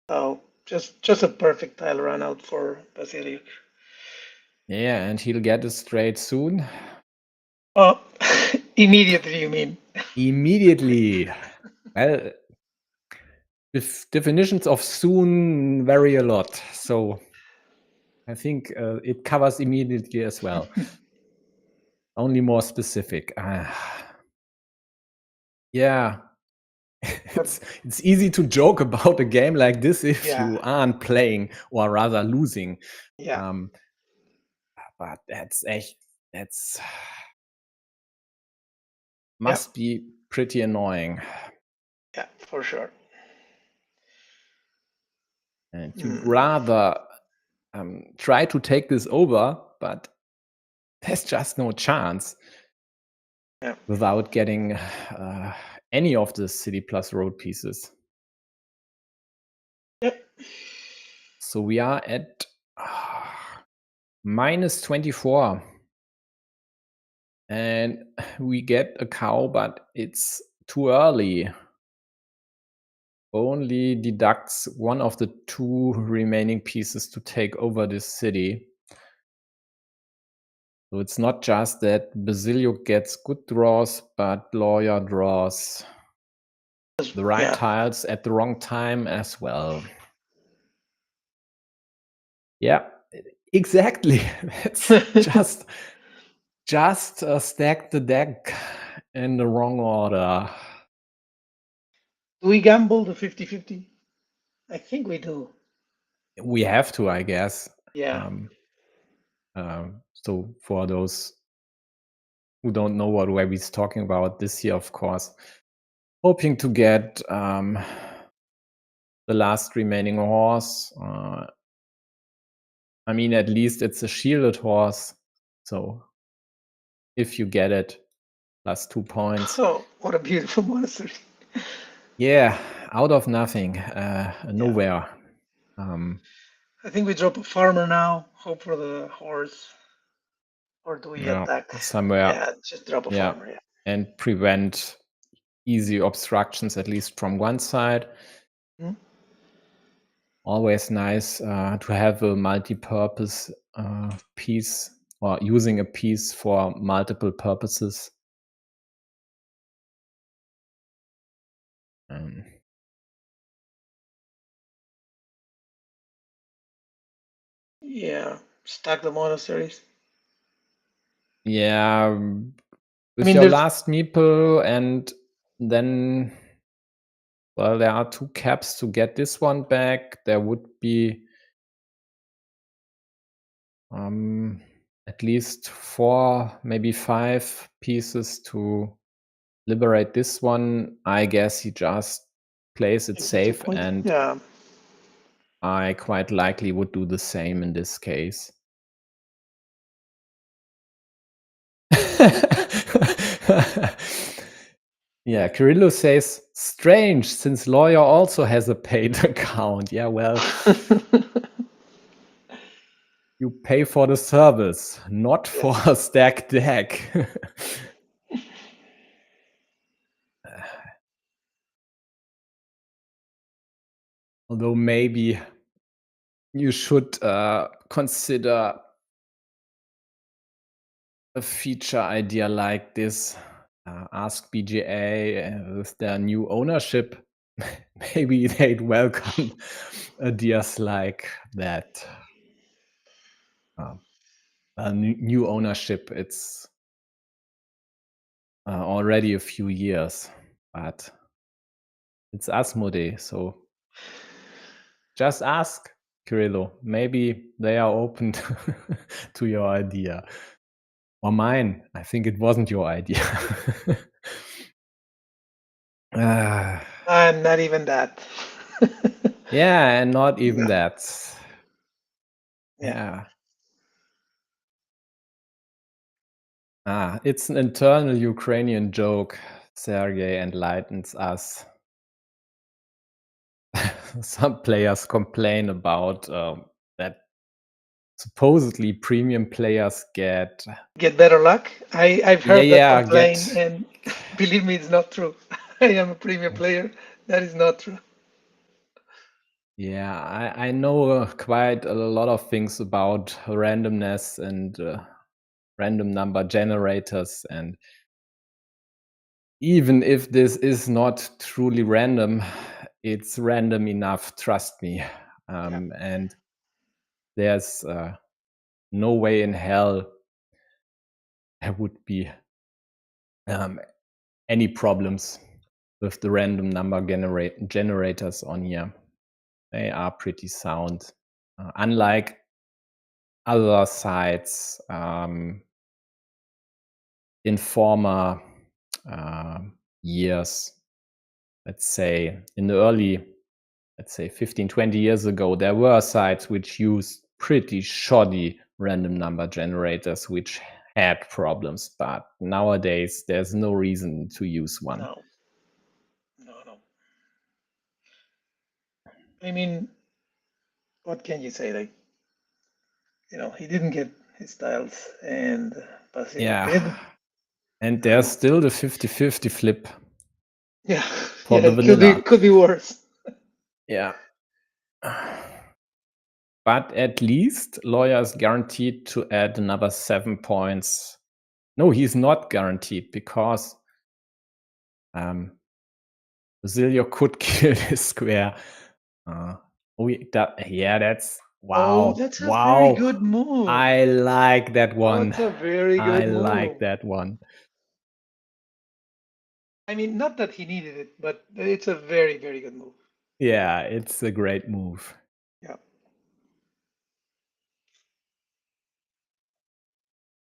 Oh, just a perfect tile run out for Bazilyuk. Yeah, and he'll get it straight soon. Oh, immediately, you mean? Immediately. Well, definitions of soon vary a lot, so I think it covers immediately as well. Only more specific. Yeah. It's easy to joke about a game like this if you aren't playing, or rather losing. Yeah. But that's must be pretty annoying. Yeah, for sure. And you'd rather try to take this over, but there's just no chance without getting any of the city plus road pieces. Yep. So we are at minus 24. And we get a cow, but it's too early. Only deducts one of the two remaining pieces to take over this city. So it's not just that Bazilyuk gets good draws, but lawyer draws the right tiles at the wrong time as well. Yeah, exactly. It's just stack the deck in the wrong order. Do we gamble the 50-50? I think we do. We have to, I guess. Yeah. So for those who don't know what webbi's talking about this year, of course, hoping to get the last remaining horse. I mean, at least it's a shielded horse. So if you get it, plus 2 points. Oh, what a beautiful monastery. Yeah, out of nothing, nowhere. I think we drop a farmer now, hope for the horse. Or do we attack? Somewhere. Yeah, just drop a farmer, yeah. And prevent easy obstructions, at least from one side. Always nice to have a multi-purpose piece, or using a piece for multiple purposes. Yeah, stack the monasteries. Yeah, with your last meeple, and then, well, there are 2 caps to get this one back. There would be at least 4, maybe 5 pieces to liberate this one, I guess he just plays it safe, and yeah. I quite likely would do the same in this case. Yeah, Kirillo says, strange, since lawyer also has a paid account. Yeah, well, you pay for the service, not for a stacked deck. Although maybe you should consider a feature idea like this. Ask BGA with their new ownership. Maybe they'd welcome ideas like that. New ownership, it's already a few years, but it's Asmodee, so just ask Kirillo. Maybe they are open to your idea. Or mine. I think it wasn't your idea. Not even that. Yeah, and not even No. that. Yeah. It's an internal Ukrainian joke. Sergey enlightens us. Some players complain about that supposedly premium players get better luck. I've heard that complaint, get and believe me, it's not true. I am a premium player. That is not true. Yeah, I know quite a lot of things about randomness and random number generators, and even if this is not truly random, it's random enough, trust me. And there's no way in hell there would be any problems with the random number generators on here. They are pretty sound. Unlike other sites in former years, let's say in the early, let's say 15, 20 years ago, there were sites which used pretty shoddy random number generators which had problems, but nowadays there's no reason to use one. No. I mean, what can you say? Like, he didn't get his tiles, and Bazilyuk did. And there's still the 50-50 flip. Yeah, for the it vanilla. could be worse. Yeah. But at least lawyer is guaranteed to add another 7 points. No, he's not guaranteed because Basilio could kill his square. That's wow. Oh, that's a wow. very good move. I like that one. That's a very good move. like that one. I mean, not that he needed it, but it's a very, very good move. Yeah, it's a great move. Yeah.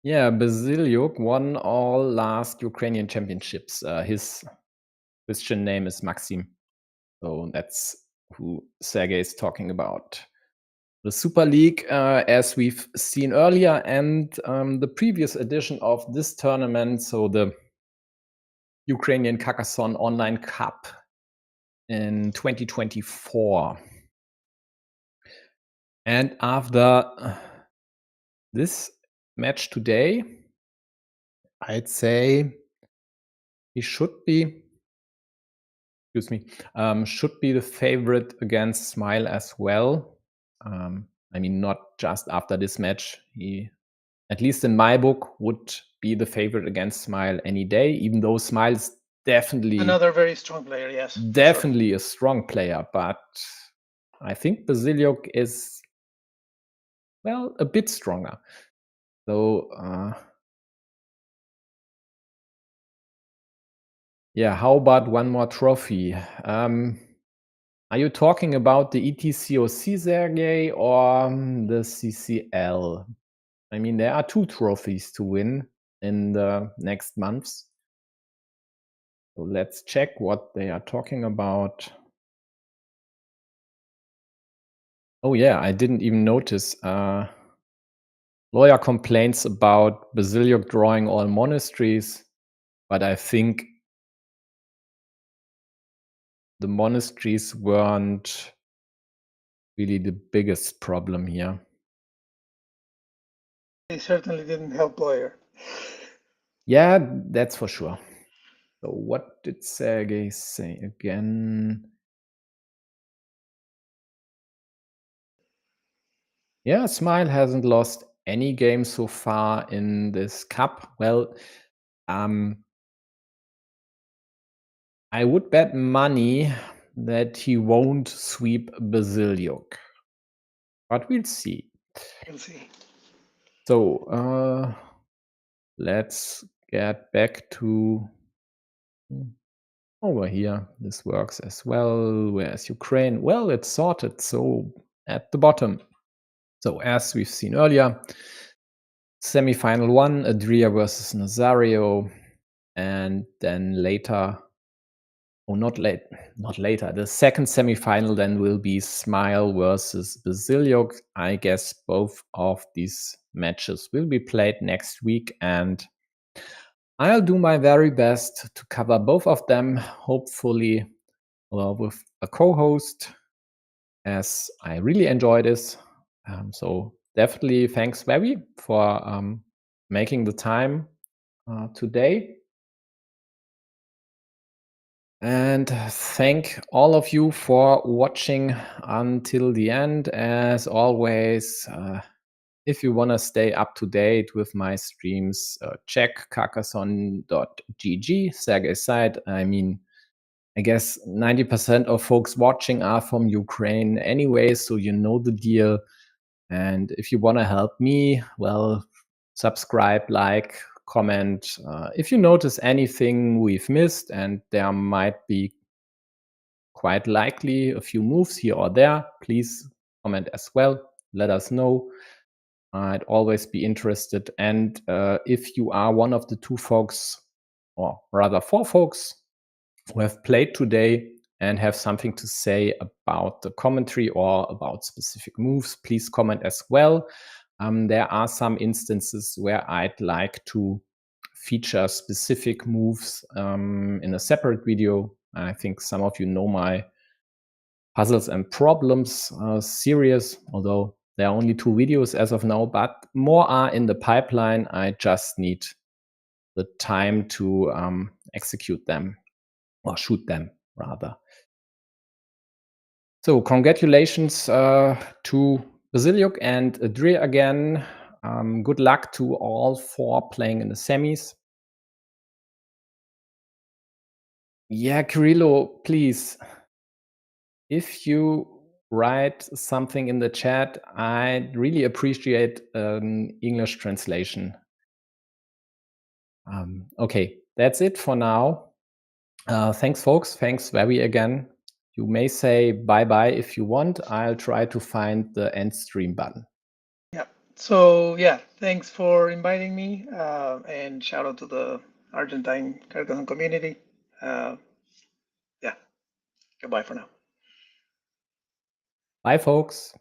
Yeah, Bazilyuk won all last Ukrainian championships. His Christian name is Maxim. So that's who Sergey is talking about. The Super League, as we've seen earlier, and the previous edition of this tournament, so the Ukrainian Carcassonne Online Cup in 2024. And after this match today, I'd say he should be, should be the favorite against Smile as well. I mean, not just after this match. He, at least in my book, would be the favorite against Smile any day, even though Smile's definitely another very strong player, yes. Definitely a strong player, but I think Bazilyuk is, well, a bit stronger. So, yeah, how about one more trophy? Are you talking about the ETCOC, Sergey, or the CCL? I mean, there are 2 trophies to win in the next months. So let's check what they are talking about. Oh yeah, I didn't even notice. Lawyer complains about Bazilyuk drawing all monasteries, but I think the monasteries weren't really the biggest problem here. They certainly didn't help Lawyer. Yeah, that's for sure. So what did Sergey say again? Yeah, Smile hasn't lost any game so far in this cup. Well, I would bet money that he won't sweep Bazilyuk, but we'll see. We'll see. So let's get back to over here. This works as well. Where's Ukraine? Well, it's sorted. So at the bottom. So as we've seen earlier, semi-final 1, Adria versus Nazario, and then later. Oh, not later. The second semi-final then will be Smile versus Bazilyuk. I guess both of these matches will be played next week, and I'll do my very best to cover both of them, hopefully with a co-host, as I really enjoy this. So definitely thanks, webbi, for making the time today. And thank all of you for watching until the end. As always, if you want to stay up to date with my streams, check carcassonne.gg, Sergey's site. I mean, I guess 90% of folks watching are from Ukraine anyway, so you know the deal. And if you want to help me, well, subscribe, like, comment. If you notice anything we've missed, and there might be quite likely a few moves here or there, please comment as well. Let us know. I'd always be interested. And if you are one of the 2 folks, or rather 4 folks, who have played today and have something to say about the commentary or about specific moves, please comment as well. There are some instances where I'd like to feature specific moves in a separate video. I think some of you know my Puzzles and Problems series, although there are only 2 videos as of now, but more are in the pipeline. I just need the time to execute them, or shoot them rather. So congratulations to Bazilyuk and Adrear again. Good luck to all 4 playing in the semis. Yeah, Kirillo, please, if you write something in the chat, I'd really appreciate an English translation. Okay, that's it for now. Thanks, folks. Thanks, webbi, again. You may say bye-bye if you want. I'll try to find the end stream button. Yeah. So yeah, thanks for inviting me, and shout out to the Argentine Carcassonne community. Yeah. Goodbye for now. Bye, folks.